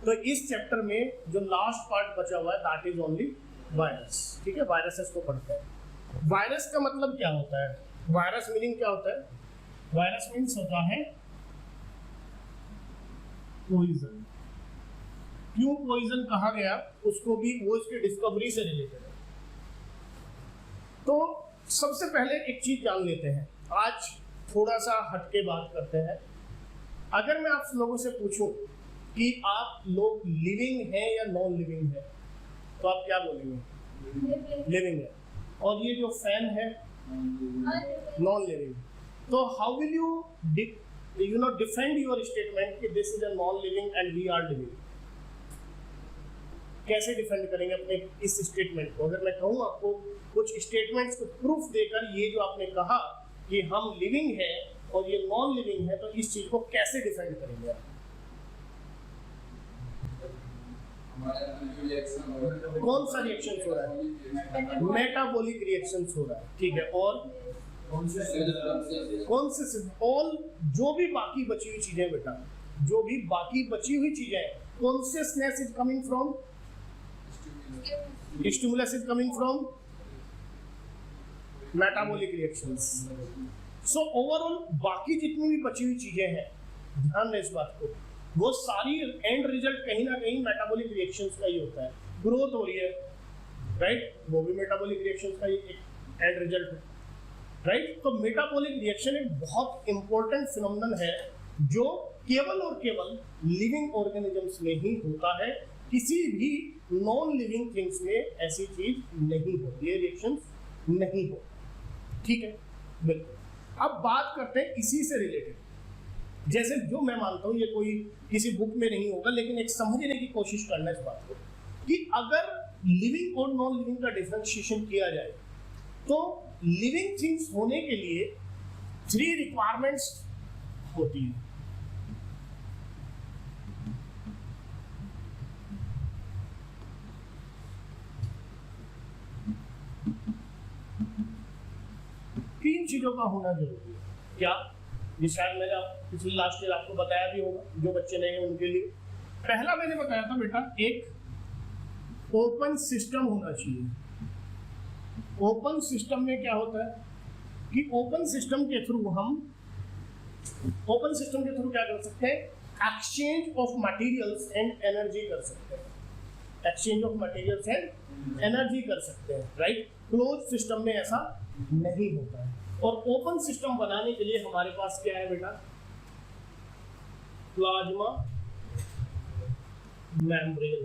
तो इस चैप्टर में जो लास्ट पार्ट बचा हुआ है दैट इज ओनली वायरस। ठीक है, वायरसेस को पढ़ते हैं। वायरस का मतलब क्या होता है? वायरस मीनिंग क्या होता है? वायरस मीन्स होता है पॉइजन। क्यों पॉइजन कहा गया उसको भी वो इसकी डिस्कवरी से रिलेटेड है। तो सबसे पहले एक चीज जान लेते हैं, आज थोड़ा सा हटके बात करते हैं। अगर मैं आप लोगों से पूछूं कि आप लोग लिविंग है या नॉन लिविंग है, तो आप क्या बोलेंगे? लिविंग है। और ये जो फैन है नॉन लिविंग। तो how will you defend your statement कि this is a non living and we are living? कैसे डिफेंड करेंगे अपने इस स्टेटमेंट को? अगर मैं कहूँ आपको कुछ स्टेटमेंट्स को प्रूफ देकर ये जो आपने कहा कि हम लिविंग है और ये नॉन लिविंग है, तो इस चीज को कैसे डिफेंड करेंगे आप? कौन सा रिएक्शन हो रहा है? मेटाबॉलिक रिएक्शन हो रहा है। ठीक है, और कौन से ऑल जो भी बाकी बची हुई चीजें बेटा, जो भी बाकी बची हुई चीजें, consciousness is coming from, stimulus is coming from metabolic reactions. So overall बाकी जितनी भी बची हुई चीजें हैं, ध्यान दें इस बात को, वो सारी एंड रिजल्ट कहीं ना कहीं मेटाबॉलिक रिएक्शंस का ही होता है। ग्रोथ हो रही है, राइट, वो भी मेटाबॉलिक रिएक्शंस का ही एक एंड रिजल्ट है, राइट। तो मेटाबॉलिक रिएक्शन एक बहुत इंपॉर्टेंट फिनोमेनन है जो केवल और केवल लिविंग ऑर्गेनिजम्स में ही होता है। किसी भी नॉन लिविंग थिंग्स में ऐसी चीज नहीं होती है, रिएक्शंस नहीं हो। ठीक है, बिल्कुल। अब बात करते हैं इसी से रिलेटेड, जैसे जो मैं मानता हूं ये कोई किसी बुक में नहीं होगा, लेकिन एक समझने की कोशिश करना इस बात को कि अगर लिविंग और नॉन लिविंग का डिफरेंशिएशन किया जाए तो लिविंग थिंग्स होने के लिए 3 रिक्वायरमेंट्स होती है। तीन चीजों का होना जरूरी है। क्या? ये शायद मैंने पिछले लास्ट ईयर आपको बताया भी होगा, जो बच्चे नहीं हैं उनके लिए। पहला मैंने बताया था बेटा, एक ओपन सिस्टम होना चाहिए। ओपन सिस्टम में क्या होता है कि ओपन सिस्टम के थ्रू क्या कर सकते हैं? Exchange of materials and energy कर सकते हैं। Exchange of materials and energy कर सकते हैं, राइट। क्लोज सिस्टम में ऐसा नहीं होता है। और ओपन सिस्टम बनाने के लिए हमारे पास क्या है बेटा? Plasma membrane.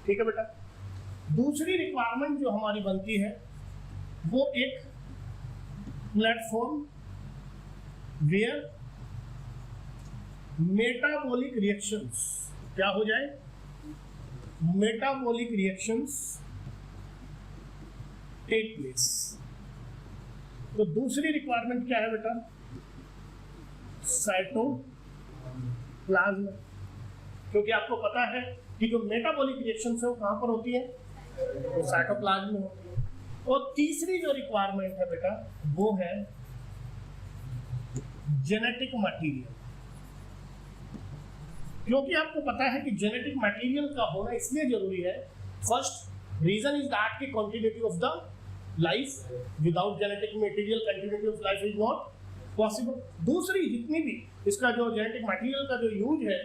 ठीक है बेटा। दूसरी रिक्वायरमेंट जो हमारी बनती है वो एक प्लेटफॉर्म वेयर मेटाबॉलिक रिएक्शंस क्या हो जाए? Metabolic reactions take place. तो दूसरी रिक्वायरमेंट क्या है बेटा? साइटोप्लाज्म। क्योंकि आपको पता है कि जो मेटाबॉलिक रिएक्शंस है वो कहां पर होती है? तो साइटोप्लाज्म में होती है। और तीसरी जो रिक्वायरमेंट है बेटा वो है जेनेटिक मटेरियल। क्योंकि आपको पता है कि जेनेटिक मटेरियल का होना इसलिए जरूरी है, फर्स्ट रीजन इज दैट की continuity of the life, without genetic material continuity of life is not possible. दूसरी जितनी भी इसका जो जेनेटिक मटेरियल का जो यूज है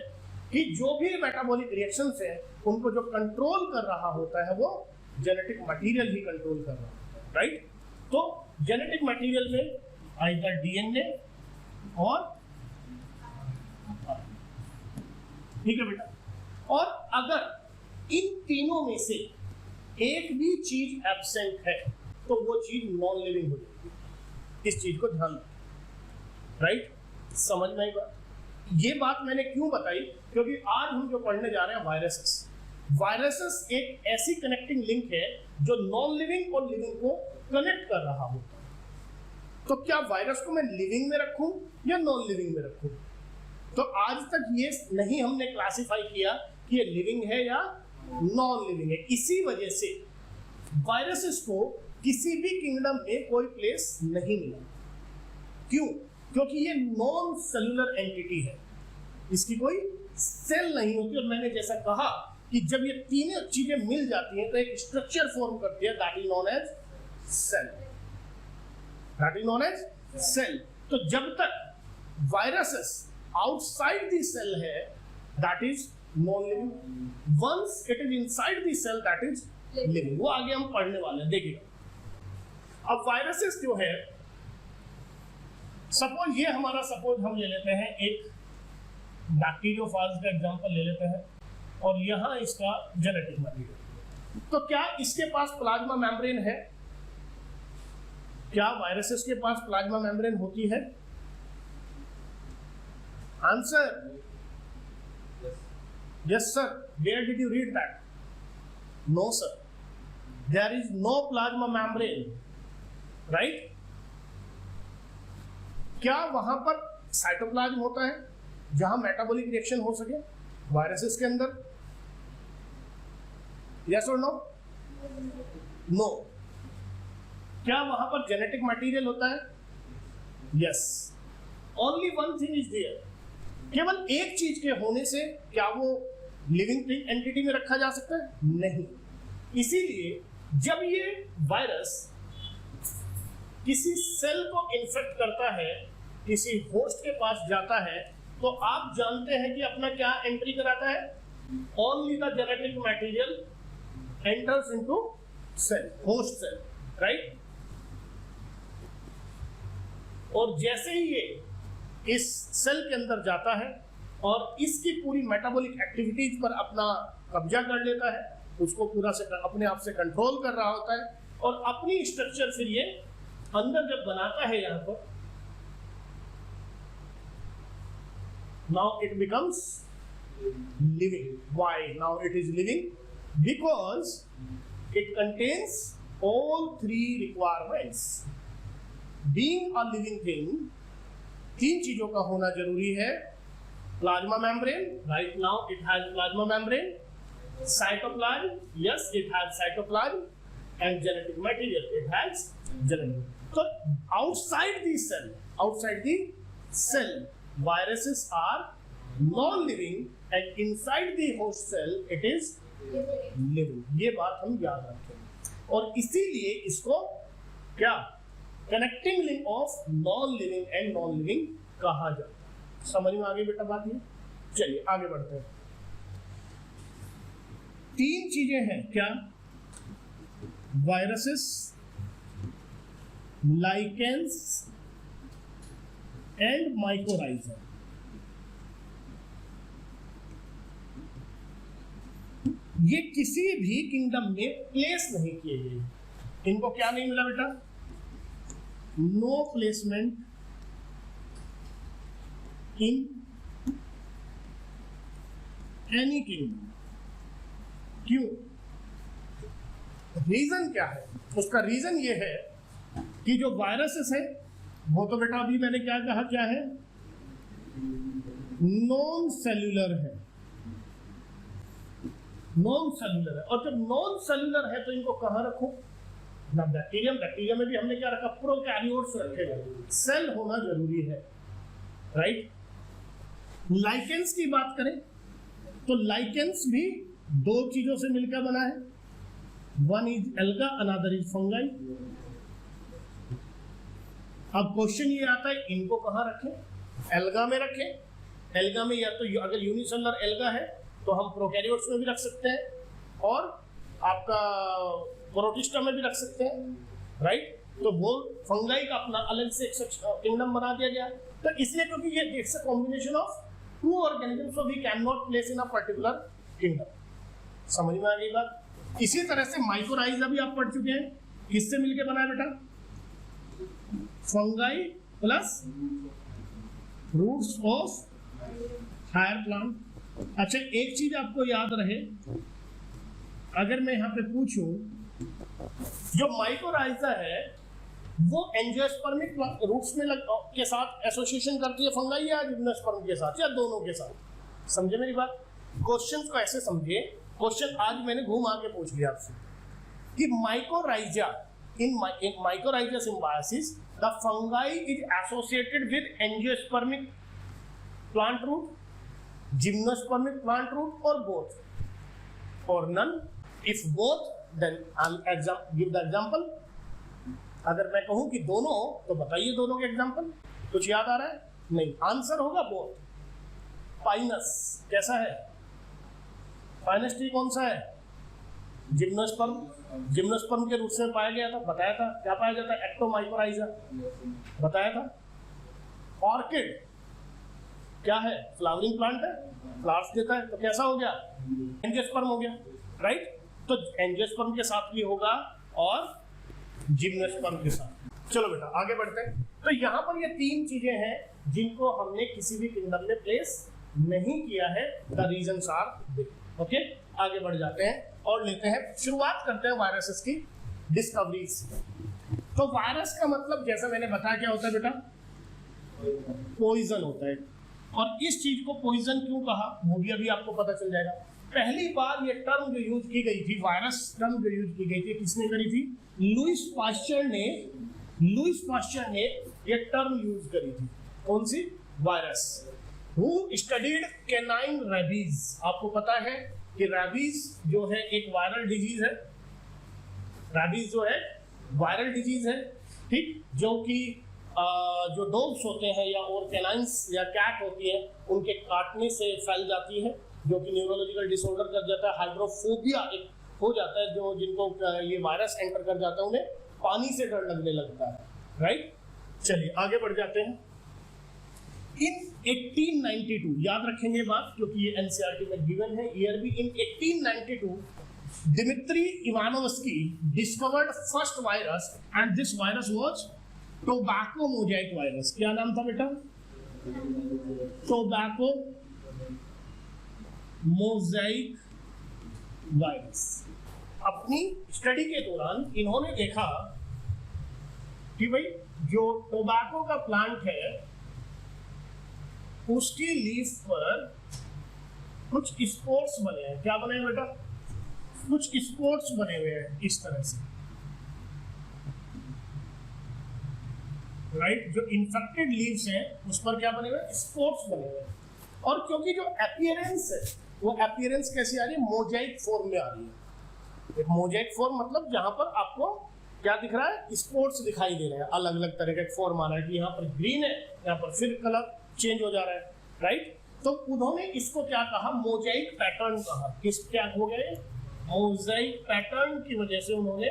कि जो भी मेटाबॉलिक रिएक्शंस है उनको जो कंट्रोल कर रहा होता है वो जेनेटिक मटेरियल ही कंट्रोल कर रहा होता है, राइट। तो जेनेटिक मटेरियल में आइदर डीएनए और, ठीक है बेटा, और अगर इन तीनों में से एक भी चीज एब्सेंट है तो वो चीज नॉन लिविंग हो जाएगी। इस चीज को ध्यान रखना, राइट। समझ में आई बात? ये बात मैंने क्यों बताई? क्योंकि आज हम जो पढ़ने जा रहे हैं वायरसेस। वायरसेस एक ऐसी कनेक्टिंग लिंक है जो नॉन लिविंग और लिविंग को कनेक्ट कर रहा होता है। तो क्या वायरस को मैं लिविंग में रखूं या नॉन लिविंग में रखूं? तो आज तक ये नहीं हमने क्लासिफाई किया कि ये लिविंग है या नॉन लिविंग है। इसी वजह से वायरसेस को किसी भी किंगडम में कोई प्लेस नहीं मिला। क्यों? क्योंकि ये नॉन सेलुलर एंटिटी है, इसकी कोई सेल नहीं होती। और मैंने जैसा कहा कि जब ये तीनों चीजें मिल जाती हैं तो एक स्ट्रक्चर फॉर्म करती है, that is known as cell, that is known as cell. तो जब तक वायरसेस आउटसाइड द सेल है, that is non living. Once it is inside the cell, that is living. वो आगे हम पढ़ने वाले हैं, देखिएगा। अब वायरसेस जो है, सपोज ये हमारा, सपोज हम ले लेते हैं एक बैक्टीरियोफाज का एग्जांपल ले लेते हैं, और यहां इसका जेनेटिक मटेरियल। तो क्या इसके पास प्लाज्मा मेम्ब्रेन है? क्या वायरसेस के पास प्लाज्मा मेम्ब्रेन होती है? Answer yes sir. Where did you read that? No sir, there is no plasma membrane, right? क्या वहां पर साइटोप्लाज्म होता है जहां मेटाबॉलिक रिएक्शन हो सके वायरसेस के अंदर? यस और नो? नो। क्या वहां पर जेनेटिक मटेरियल होता है? Yes. Only one thing is there. केवल एक चीज के होने से क्या वो लिविंग एंटिटी में रखा जा सकता है? नहीं। इसीलिए जब ये वायरस किसी सेल को इन्फेक्ट करता है, किसी होस्ट के पास जाता है, तो आप जानते हैं कि अपना क्या एंट्री कराता है? Only the genetic material enters into cell, host cell, right? और जैसे ही ये इस सेल के अंदर जाता है और इसकी पूरी मेटाबॉलिक एक्टिविटीज पर अपना कब्जा कर लेता है, उसको पूरा से अपने आप से कंट्रोल कर रहा होता है, और अपनी स्ट्रक्चर फिर ये अंदर जब बनाता है यहां पर, now it becomes living. Why now it is living? Because it contains all three requirements. Being a living thing, तीन चीजों का होना जरूरी है। Plasma membrane, right now it has plasma membrane, cytoplasm, yes it has cytoplasm, and genetic material, it has genetic. So outside the cell, viruses are non-living, and inside the host cell it is living. ये बात हम याद रखें, और इसीलिए इसको क्या connecting link of non living and non living कहा जाता है। समझ में आ गई बेटा बात? ये चलिए आगे बढ़ते हैं। तीन चीजें हैं क्या? Viruses, lichens and mycorrhiza. ये किसी भी किंगडम में प्लेस नहीं किए गए। इनको क्या नहीं मिला बेटा? No placement in any kingdom. क्यों? रीजन क्या है? उसका रीजन ये है कि जो वायरसेस है वो तो बेटा अभी मैंने क्या कहा, क्या है? नॉन सेल्यूलर है, नॉन सेल्यूलर है। और जब नॉन सेल्यूलर है तो इनको कहां रखो? ना बैक्टीरियम, बैक्टीरियम में भी हमने क्या रखा? प्रोकैरियोट्स रखे गए। सेल होना जरूरी है, राइट? लाइकेंस की बात करें तो लाइकेंस भी दो चीजों से मिलकर बना है। One is alga, another is fungi. अब क्वेश्चन ये आता है इनको कहां रखें? एल्गा में रखें। एल्गा में या तो अगर यूनिसेलुलर एल्गा है तो हम प्रोकैरियोट्स में भी रख सकते हैं, और आपका प्रोटिस्टा में भी रख सकते हैं, राइट? तो वो फंगाई का अपना अलग से एक किंगडम बना दिया गया। तो इसलिए क्योंकि ये it's a combination of two organism, so we can not place in a particular kingdom. समझ में आ गई बात? इसी तरह से माइकोराइजा भी आप पढ़ चुके हैं। किससे मिलके बना है बेटा? Fungi plus roots of higher plant. अच्छा, एक चीज आपको याद रहे, अगर मैं यहां पे पूछूं, जो माइकोराइजा है वो एंजियोस्पर्मिक रूट्स में के साथ एसोसिएशन करती है फंगाई, या जिम्नोस्पर्म के साथ, या दोनों के साथ? समझे मेरी बात? क्वेश्चन को ऐसे समझिए। क्वेश्चन आज मैंने घुमा के पूछ लिया आपसे कि mycorrhiza, in mycorrhiza symbiosis the fungi is associated with angiospermic plant root, gymnospermic plant root और बोथ, और none if both then give the example. अगर मैं कहूं कि दोनों, तो बताइए दोनों के एग्जांपल। कुछ याद आ रहा है? नहीं, आंसर होगा बोथ। पाइनस कैसा है? पाइनस ट्री कौन सा है? जिम्नोस्पर्म। जिम्नोस्पर्म के रूट में पाया गया था, बताया था। क्या पाया जाता है? एक्टोमाइकोराइजा, बताया था। ऑर्किड क्या है? फ्लावरिंग प्लांट है, फ्लावर्स देता है, तो कैसा हो गया? एंजियोस्पर्म हो गया, राइट। तो एंजियोस्पर्म के साथ भी होगा और जिम्नोस्पर्म के साथ। चलो बेटा आगे बढ़ते हैं। तो यहाँ पर ये तीन चीजें हैं जिनको हमने किसी भी किंगडम में प्लेस नहीं किया है। The reasons are there. Okay, आगे बढ़ जाते हैं और लेते हैं, शुरुआत करते हैं वायरसेस की डिस्कवरी से। तो वायरस का मतलब जैसा मैंने बताया क्या होता है बेटा? पॉइजन होता है। और इस चीज को पॉइजन क्यों कहा वो भी अभी आपको पता चल जाएगा। पहली बार ये टर्म जो यूज की गई थी, वायरस टर्म जो यूज की गई थी, किसने करी थी? लुईस पास्चर ने ये टर्म यूज करी थी। कौन सी? Virus. Who studied canine rabies. आपको पता है कि रेबीज जो है एक वायरल डिजीज है। रेबीज जो है वायरल डिजीज है, ठीक, जो कि जो डॉग्स होते हैं या और कैनाइंस या कैट होती है, उनके काटने से फैल जाती है, जो कि न्यूरोलॉजिकल डिसऑर्डर कर जाता है। हाइड्रोफोबिया एक हो जाता है, जो जिनको ये वायरस एंटर कर जाता है उन्हें पानी से डर लगने लगता है, राइट। चलिए आगे बढ़ जाते हैं। इन 1892, याद रखेंगे बात क्योंकि ये एनसीईआरटी में गिवन है ईयर भी। In 1892 Dmitri Ivanovsky discovered first virus and this virus was tobacco mosaic virus. क्या नाम था बेटा? Tobacco mosaic virus. अपनी स्टडी के दौरान इन्होंने देखा कि भाई जो टोबैको का प्लांट है उसकी लीफ पर कुछ स्पॉट्स बने हैं। क्या बने हैं बेटा? कुछ स्पॉट्स बने हुए हैं इस तरह से, राइट। जो इन्फेक्टेड लीव्स हैं उस पर क्या बने हुए? स्पॉट्स बने हुए हैं। और क्योंकि जो अपीयरेंस है वो अपीयरेंस कैसी आ रही है? मोजाइक फॉर्म में आ रही है। एक मोजाइक फॉर्म मतलब जहां पर आपको क्या दिख रहा है? स्पॉट्स दिखाई दे रहे हैं, अलग अलग तरह का फॉर्म आ रहा है कि यहाँ पर ग्रीन है, यहाँ पर फिर कलर चेंज हो जा रहा है, राइट। तो उन्होंने इसको क्या कहा? मोजाइक पैटर्न कहा। किस क्या हो गए? मोजाइक पैटर्न की वजह से उन्होंने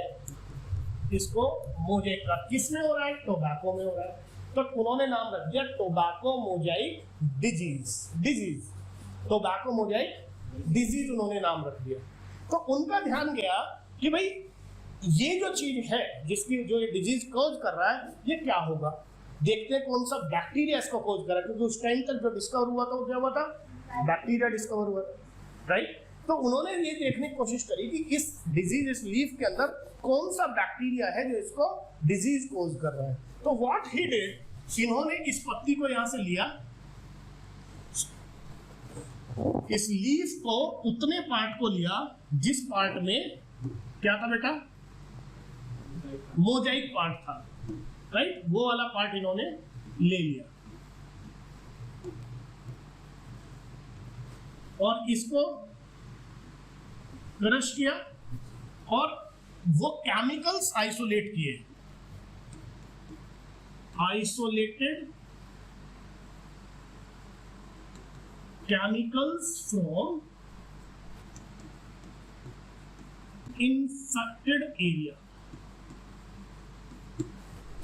इसको मोजाइक का। किसमें हो रहा है? टोबैको में हो रहा है। तो उन्होंने नाम रख दिया tobacco Mosaic disease. Tobacco Mosaic disease उन्होंने नाम रख दिया। तो उनका ध्यान गया कि भाई ये जो चीज है जिसकी जो ये डिजीज कॉज कर रहा है ये क्या होगा। देखते हैं कौन सा बैक्टीरिया इसको कॉज कर रहा है, क्योंकि उस टाइम तक जो डिस्कवर हुआ था वो क्या हुआ था? बैक्टीरिया डिस्कवर हुआ था, राइट। तो उन्होंने ये देखने की कोशिश करी कि इस डिजीज, इस लीफ के अंदर कौन सा बैक्टीरिया है जो इसको डिजीज कॉज कर रहा है। तो व्हाट ही डिड, इन्होंने इस पत्ती को यहां से लिया, इस लीफ को उतने पार्ट को लिया जिस पार्ट में क्या था बेटा? मोजाइक पार्ट था, राइट। वो वाला पार्ट इन्होंने ले लिया और इसको क्रश किया और वो केमिकल्स आइसोलेट किए। Isolated chemicals from infected area,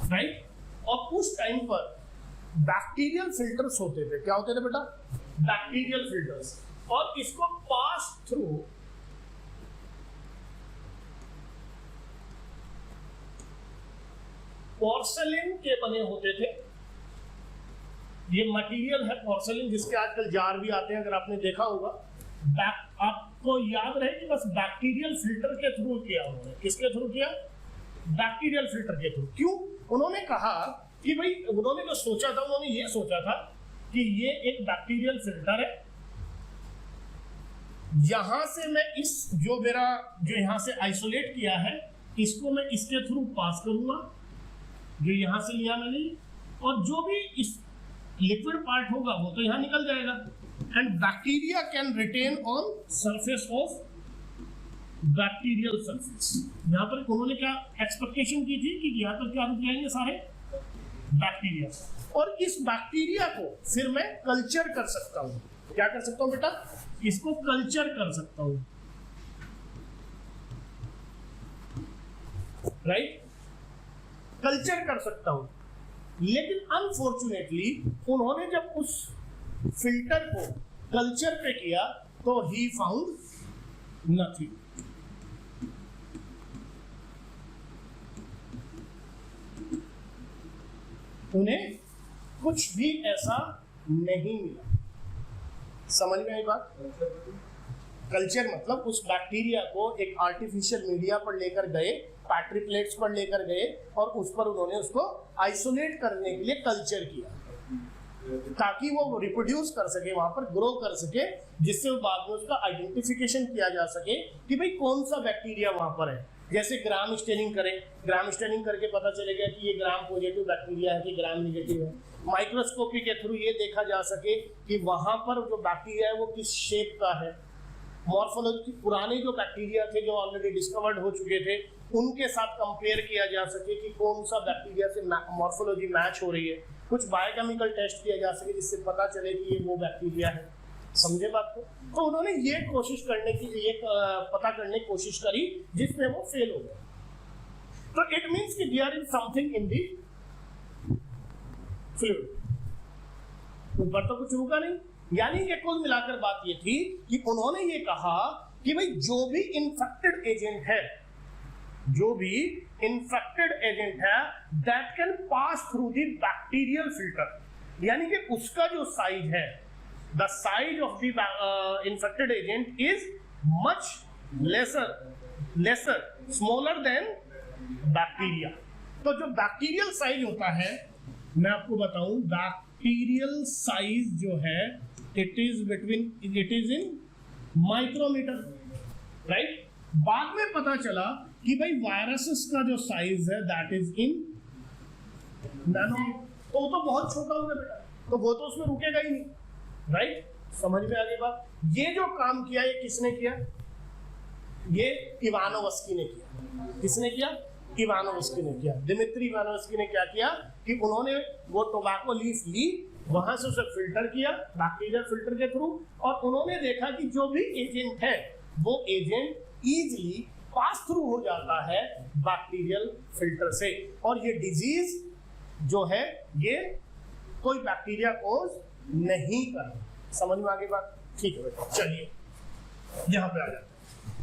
right. और उस टाइम पर बैक्टीरियल फिल्टर्स होते थे। क्या होते थे बेटा? Bacterial filters. और इसको पास थ्रू पोर्सेलिन के बने होते थे। ये मटेरियल है पोर्सेलिन, जिसके आजकल जार भी आते हैं, अगर आपने देखा होगा। आपको याद रहे कि बस बैक्टीरियल फिल्टर के थ्रू किया उन्होंने। किसके थ्रू किया? बैक्टीरियल फिल्टर के थ्रू। क्यों? उन्होंने कहा कि भाई, उन्होंने जो सोचा था, उन्होंने ये सोचा था कि ये एक बैक्टीरियल फिल्टर है, यहां से मैं इस जो मेरा जो यहां से आइसोलेट किया है इसको मैं इसके थ्रू पास करूंगा, जो यहां से लिया मैंने, और जो भी इस लिक्विड पार्ट होगा वो तो यहां निकल जाएगा, and bacteria can retain on surface of bacterial surface. यहाँ पर उन्होंने क्या एक्सपेक्टेशन की थी कि यहाँ पर क्या रुक जाएंगे सारे बैक्टीरिया, और इस बैक्टीरिया को फिर मैं कल्चर कर सकता हूँ। क्या कर सकता हूँ बेटा? इसको कल्चर कर सकता हूँ, राइट, कल्चर कर सकता हूँ। लेकिन अनफॉर्चुनेटली उन्होंने जब उस फिल्टर को कल्चर पे किया तो ही फाउंड नथिंग। उन्हें कुछ भी ऐसा नहीं मिला। समझ में आई बात? कल्चर मतलब उस बैक्टीरिया को एक आर्टिफिशियल मीडिया पर लेकर गए, पैट्री प्लेट्स पर लेकर गए और उस पर उन्होंने उसको आइसोलेट करने के लिए कल्चर किया ताकि वो रिप्रोड्यूस कर सके, वहां पर ग्रो कर सके, जिससे बाद में उसका आइडेंटिफिकेशन किया जा सके कि भाई कौन सा बैक्टीरिया वहां पर है। जैसे ग्राम स्टेनिंग करें, ग्राम स्टेनिंग करके पता चलेगा कि ये ग्राम पॉजिटिव बैक्टीरिया है कि ग्राम नेगेटिव है। माइक्रोस्कोपी के थ्रू ये देखा जा सके कि वहां पर जो बैक्टीरिया है वो किस शेप का है। मॉर्फोलॉजी, पुराने जो बैक्टीरिया थे जो ऑलरेडी डिस्कवर्ड हो चुके थे उनके साथ कंपेयर किया जा सके कि कौन सा बैक्टीरिया से मॉर्फोलॉजी मैच हो रही है। कुछ बायोकेमिकल टेस्ट किया जा सके जिससे पता चले कि ये वो बैक्टीरिया है। समझे बात को? तो उन्होंने ये कोशिश करने की, ये पता करने की कोशिश करी जिसमें वो फेल हो गए। तो इट मींस कि there is something in the fluid. ऊपर तो कुछ रुका नहीं। यानी कि कुल मिलाकर बात ये थी कि उन्होंने ये कहा कि भाई जो भी इन्फेक्टेड एजेंट है, जो भी इन्फेक्टेड एजेंट है, that can pass through the bacterial filter, यानी कि उसका जो साइज है, the size of the infected agent is much lesser, smaller than bacteria। तो जो बैक्टीरियल साइज होता है, मैं आपको बताऊं, बैक्टीरियल साइज जो है it is in micrometer, right. बाद में पता चला कि भाई वायरसेस का जो साइज है दैट इज इन नैनो। तो वो तो बहुत छोटा होगा बेटा, तो वो तो उसमें रुकेगा ही नहीं, राइट। समझ में आ गई बात? ये जो काम किया ये किसने किया? ये इवानोवस्की ने किया। किसने किया? इवानोवस्की ने किया। दिमित्री इवानोवस्की ने क्या किया कि उन्होंने वो टोबैको लीफ ली, वहां से उसे फिल्टर किया बैक्टीरियल फिल्टर के थ्रू, और उन्होंने देखा कि जो भी एजेंट है वो एजेंट इजीली पास थ्रू हो जाता है बैक्टीरियल फिल्टर से, और ये डिजीज जो है ये कोई बैक्टीरिया कोज नहीं कर। समझ में आ गई बात? ठीक है बेटा, चलिए यहां पे आ जाते हैं।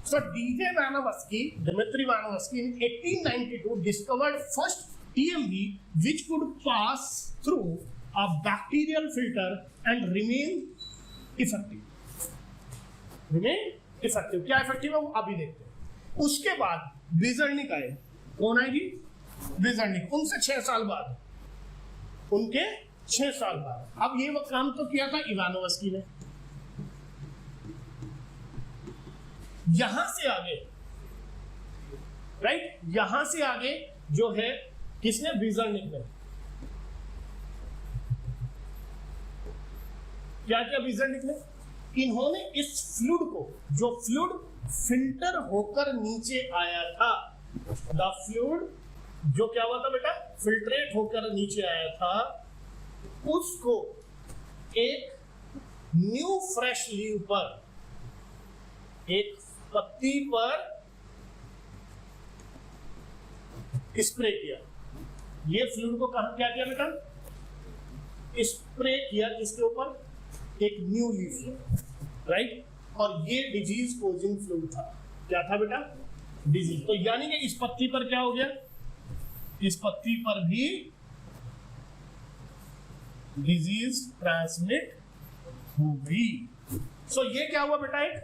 सो DJ वानोवस्की, Dmitry वानोवस्की in 1892 discovered first TMV which could pass through a bacterial filter and remain effective। क्या इफेक्टिव है वो अभी देखते हैं। उसके बाद विजर्निक आए। कौन आएगी? विजर्निक। उनसे 6 साल बाद, उनके 6 साल बाद। अब ये वो काम तो किया था इवानोवस्की ने। यहां से आगे, राइट, यहां से आगे जो है किसने? विजर्निक ने। क्या किया विजर्निक ने? इन्होंने इस फ्लूइड को, जो फ्लूइड फिल्टर होकर नीचे आया था, द फ्लूइड जो क्या हुआ था बेटा? फिल्ट्रेट होकर नीचे आया था, उसको एक न्यू फ्रेश लीव पर, एक पत्ती पर स्प्रे किया। ये फ्लूइड को कहां क्या किया बेटा? स्प्रे किया किसके ऊपर? एक न्यू लीफ, राइट। और ये डिजीज कोजिंग फ्लूइड था। क्या था बेटा? डिजीज। तो यानी कि इस पत्ती पर क्या हो गया? इस पत्ती पर भी डिजीज ट्रांसमिट हो गई। सो ये क्या हुआ बेटा? एक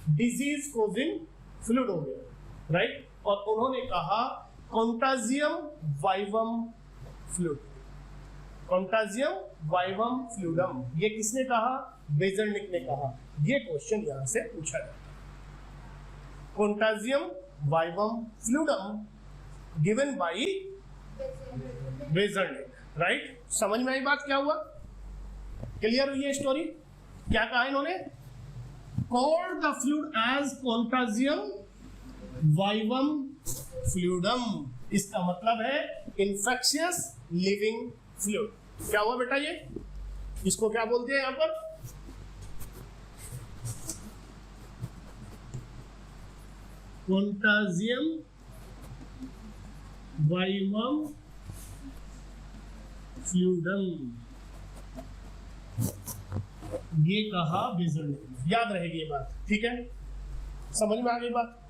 डिजीज कोजिंग फ्लूइड हो गया, राइट। और उन्होंने कहा कॉन्टाजियम वाइवम फ्लूइड, कॉन्टाजियम वाइवम फ्लूइडम। ये किसने कहा? विजर्निक ने कहा। ये क्वेश्चन यहां से पूछा जाता है। Contagium vivum fluidum given by Beijerinck, right. समझ में आई बात? क्या हुआ? क्लियर हुई है स्टोरी? क्या कहा इन्होंने? Called the fluid as contagium vivum fluidum. इसका मतलब है इन्फेक्शियस लिविंग फ्लूइड। क्या हुआ बेटा? ये इसको क्या बोलते हैं यहां पर? कॉन्टाजियम वाइवम फ्लूइडम। ये कहा विजन, याद रहेगी ये बात, ठीक है? समझ में आ गई बात?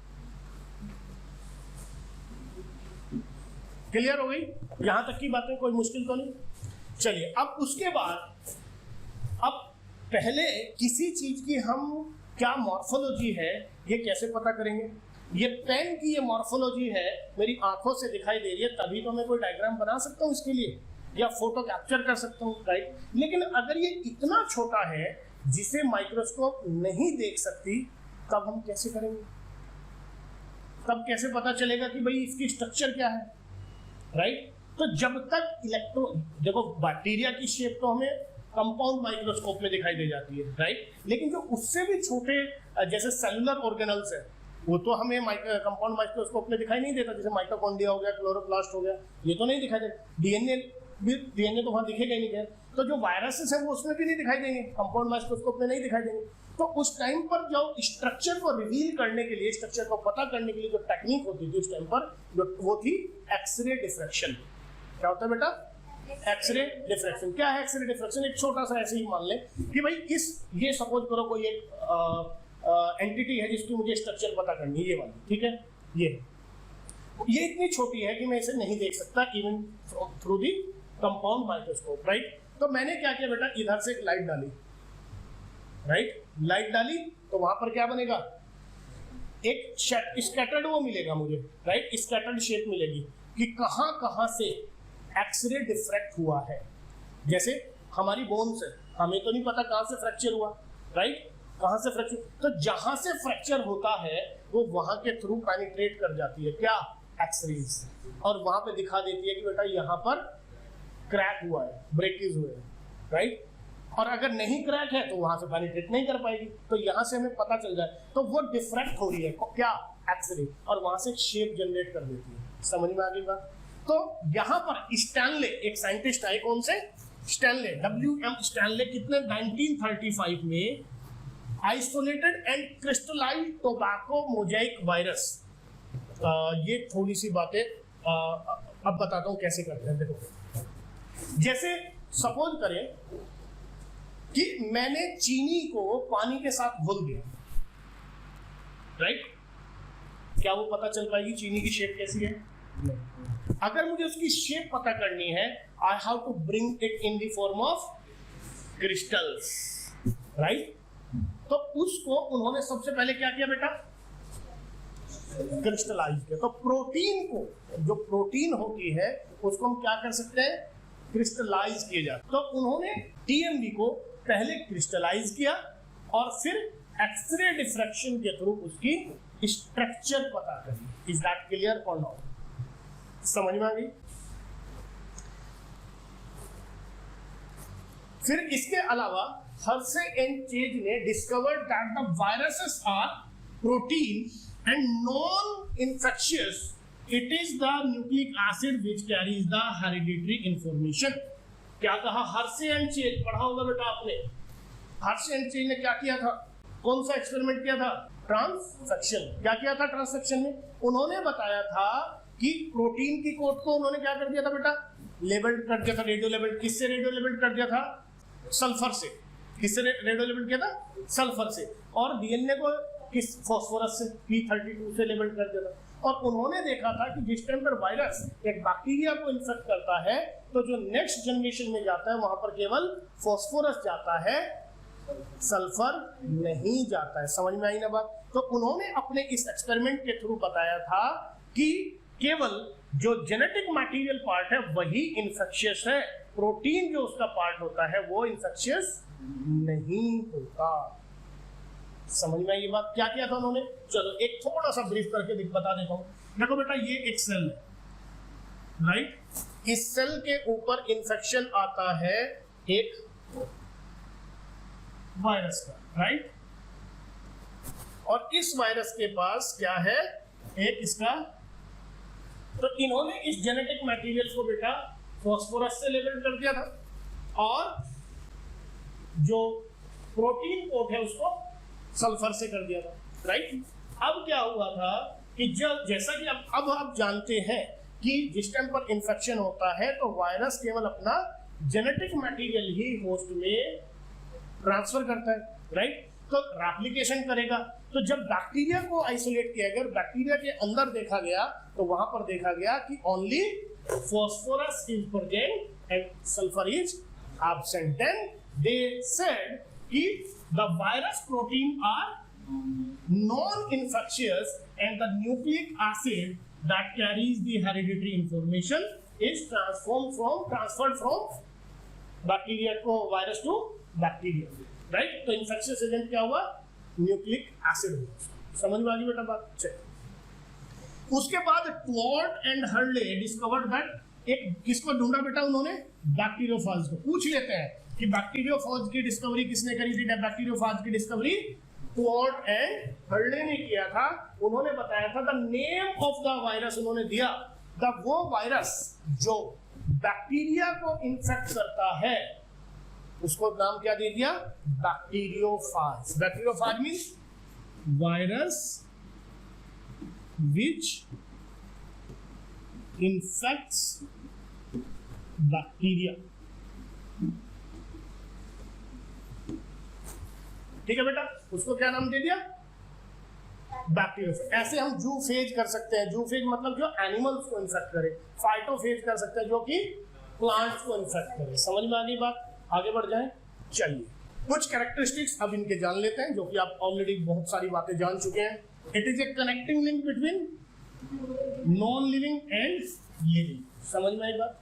क्लियर हो गई? यहां तक की बातें कोई मुश्किल तो नहीं? चलिए अब उसके बाद, अब पहले किसी चीज की हम क्या मॉर्फोलॉजी है ये कैसे पता करेंगे? ये पेन की ये मॉर्फोलॉजी है, मेरी आंखों से दिखाई दे रही है, तभी तो मैं कोई डायग्राम बना सकता हूँ इसके लिए, या फोटो कैप्चर कर सकता हूँ, राइट? लेकिन अगर ये इतना छोटा है जिसे माइक्रोस्कोप नहीं देख सकती, तब हम कैसे करेंगे? तब कैसे पता चलेगा कि भाई इसकी स्ट्रक्चर क्या है, राइट? तो जब तक देखो बैक्टीरिया की शेप तो हमें कंपाउंड माइक्रोस्कोप में दिखाई दे जाती है, राइट? लेकिन जो उससे भी छोटे जैसे सेलुलर ऑर्गेनल्स है, वो तो हमें कंपाउंड माइक्रोस्कोप में दिखाई नहीं देता, जैसे माइटोकॉन्ड्रिया हो गया, क्लोरोप्लास्ट हो गया, ये तो नहीं दिखाई देता। डीएनए तो वहां दिखेगा ही नहीं, तो जो वायरसेस है वो उसमें भी नहीं दिखाई देंगे, कंपाउंड माइक्रोस्कोप में नहीं दिखाई देंगे। तो उस टाइम पर जो स्ट्रक्चर को रिवील करने के लिए, स्ट्रक्चर को पता करने के लिए जो टेक्निक होती थी उस टाइम पर, वो थी एक्सरे डिफ्रैक्शन। क्या होता है बेटा? X ray diffraction. क्या है एक्सरे डिफ्रैक्शन? एक छोटा सा ऐसे ही मान लें कि भाई ये सपोज करो कोई एक एंटिटी है जिसकी मुझे स्ट्रक्चर पता करनी है, ये वाली, ठीक है? ये इतनी छोटी है कि मैं इसे नहीं देख सकता even through the compound microscope, right? तो मैंने क्या किया बेटा, इधर से एक लाइट डाली, राइट? लाइट डाली तो वहां पर क्या बनेगा? एक स्कैटर्ड वो मिलेगा मुझे, राइट? स्कैटर्ड शेप मिलेगी कि कहां कहां से एक्सरे डिफ्रैक्ट हुआ है। जैसे हमारी बोन्स है, हमें तो नहीं पता कहां से फ्रैक्चर हुआ, राइट? कहां से फ्रैक्चर, तो जहां से फ्रैक्चर होता है वो वहां के थ्रू पेनिट्रेट कर जाती है, क्या? एक्सरेज, और वहां पे दिखा देती है कि बेटा यहाँ पर क्रैक हुआ है, ब्रेकेज हुए हैं, राइट? और अगर नहीं क्रैक है तो वहां से पेनिट्रेट नहीं कर पाएगी, तो यहाँ से हमें पता चल जाए तो वो डिफ्रैक्ट हो रही है, क्या? एक्सरे, और वहां से शेप जनरेट कर देती है। समझ में आ गई बात? तो यहाँ पर स्टैनले, एक साइंटिस्ट आए, कौन से? Stanley, WM Stanley. कितने? 1935 में isolated and crystallised tobacco mosaic virus. ये थोड़ी सी बातें अब बताता हूँ कैसे करते हैं। देखो, जैसे सपोज करें कि मैंने चीनी को पानी के साथ घोल दिया, राइट? क्या वो पता चल पाएगी चीनी की शेप कैसी है? नहीं। अगर मुझे उसकी शेप पता करनी है, I have to bring it in the form of crystals, right? तो उसको उन्होंने सबसे पहले क्या किया बेटा? क्रिस्टलाइज किया। तो प्रोटीन को, जो प्रोटीन होती है उसको हम क्या कर सकते हैं? क्रिस्टलाइज किए जाते। तो उन्होंने टीएमवी को पहले क्रिस्टलाइज किया और फिर एक्सरे डिफ्रैक्शन के थ्रू उसकी स्ट्रक्चर पता करी। इज दैट क्लियर और नॉट? समझ में आ गई? फिर इसके अलावा हर्शे एंड चेज ने discovered that the viruses are protein and non infectious. It is the nucleic acid which carries the hereditary information. क्या कहा? हर्शे एंड चेज पढ़ा होगा बेटा आपने। हर्शे एंड चेज ने क्या किया था? कौन सा एक्सपेरिमेंट किया था? ट्रांसफेक्शन। क्या किया था ट्रांसफेक्शन में? उन्होंने बताया था कि प्रोटीन की कोड को उन्होंने क्या कर दिया था बेटा? लेबल्ड कर दिया था, रेडियो लेबल्ड। किससे रेडियो लेबल्ड कर दिया था? सल्फर से। किससे रेडियो लेबल्ड किया था? सल्फर से। और डीएनए को किस? फास्फोरस से, P32 से लेबल्ड कर दिया था। और उन्होंने देखा था कि जिस टाइम पर वायरस एक बैक्टीरिया को इन्फेक्ट करता है तो जो नेक्स्ट जनरेशन में जाता है वहां पर केवल फास्फोरस जाता है, सल्फर नहीं जाता है। समझ में आई ना बात? तो उन्होंने अपने इस एक्सपेरिमेंट के थ्रू बताया था कि केवल जो जेनेटिक मटेरियल पार्ट है वही इन्फेक्शियस है, प्रोटीन जो उसका पार्ट होता है वो इन्फेक्शियस नहीं होता। समझ में आई ये बात? क्या किया था उन्होंने? चलो एक थोड़ा सा ब्रीफ करके बता देता हूं। देखो बेटा, ये एक सेल है, राइट? इस सेल के ऊपर इंफेक्शन आता है एक वायरस का, राइट। और इस वायरस के पास क्या है, एक इसका, तो इन्होंने इस जेनेटिक मटेरियल को बेटा फास्फोरस से लेबल कर दिया था और जो प्रोटीन कोट है उसको सल्फर से कर दिया था, राइट। अब क्या हुआ था कि जब, जैसा कि अब आप जानते हैं कि जिस टाइम पर इंफेक्शन होता है तो वायरस केवल अपना जेनेटिक मटेरियल ही होस्ट में ट्रांसफर करता है, राइट। तो रेप्लिकेशन करेगा। तो जब बैक्टीरिया को आइसोलेट किया गया, बैक्टीरिया के अंदर देखा गया तो वहां पर देखा गया कि only phosphorus is present and sulphur is absent. Then they said कि the virus protein are non-infectious and the nucleic acid that carries the hereditary information is transferred from bacteria to virus to bacteria, right? तो infectious agent क्या हुआ, nucleic acid हुआ। समझ में आ गई बेटा बात? चलिए, उसके बाद ट्वॉर्ट एंड हर्ले डिस्कवर्ड दैट, एक किसको ढूंढा बेटा उन्होंने, बैक्टीरियोफाज को। पूछ लेते हैं कि बैक्टीरियोफाज की डिस्कवरी किसने करी थी? बैक्टीरियोफाज की डिस्कवरी ट्वॉर्ट एंड हर्ले ने किया था। उन्होंने बताया था the name of the virus, उन्होंने दिया द वो वायरस जो बैक्टीरिया को इन्फेक्ट करता है उसको नाम क्या दे दिया, bacteriophage. Bacteriophage means virus which infects bacteria. ठीक है बेटा, उसको क्या नाम दे दिया, बैक्टीरियोफेज। ऐसे हम जूफेज कर सकते हैं। जूफेज मतलब जो एनिमल्स को इन्फेक्ट करे। फाइटोफेज कर सकते हैं जो कि प्लांट्स को इन्फेक्ट करे। समझ में आ गई बात? आगे बढ़ जाएं। चलिए, कुछ कैरेक्टरिस्टिक्स अब इनके जान लेते हैं जो कि आप ऑलरेडी बहुत सारी बातें जान चुके हैं। It is a connecting link between non living and living. समझ में आई बात?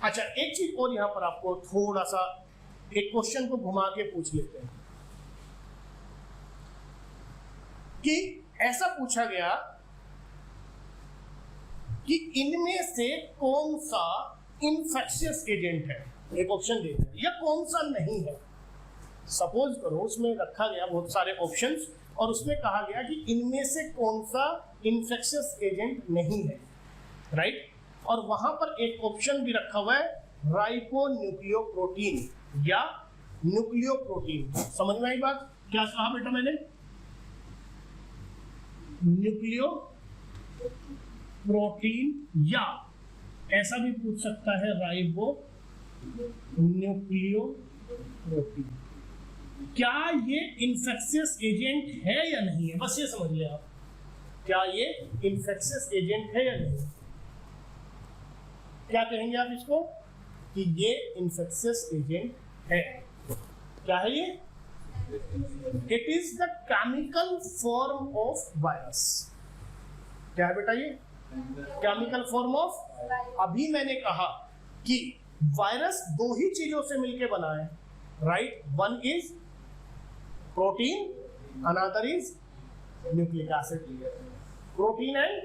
अच्छा, एक चीज और यहां पर आपको थोड़ा सा एक क्वेश्चन को घुमा के पूछ लेते हैं कि ऐसा पूछा गया कि इनमें से कौन सा इन्फेक्शियस एजेंट है, एक ऑप्शन दे दिया, या कौन सा नहीं है। सपोज करो उसमें रखा गया बहुत सारे ऑप्शंस और उसमें कहा गया कि इनमें से कौन सा इन्फेक्शियस एजेंट नहीं है, राइट। और वहां पर एक ऑप्शन भी रखा हुआ है राइबोन्यूक्लियोप्रोटीन या न्यूक्लियोप्रोटीन। समझ में आई बात? क्या कहा बेटा मैंने? न्यूक्लियो प्रोटीन, या ऐसा भी पूछ सकता है राइबो न्यूक्लियो प्रोटीन। क्या ये इन्फेक्शियस एजेंट है या नहीं है? बस ये समझ लिया आप, क्या ये इन्फेक्शियस एजेंट है या नहीं। क्या कहेंगे आप इसको कि ये इन्फेक्शियस एजेंट है। क्या है ये? It is the chemical form of virus। क्या है बेटा ये? Chemical form of. अभी मैंने कहा कि वायरस दो ही चीजों से मिलकर बना है, right. One is protein, another is nucleic acid. Protein and,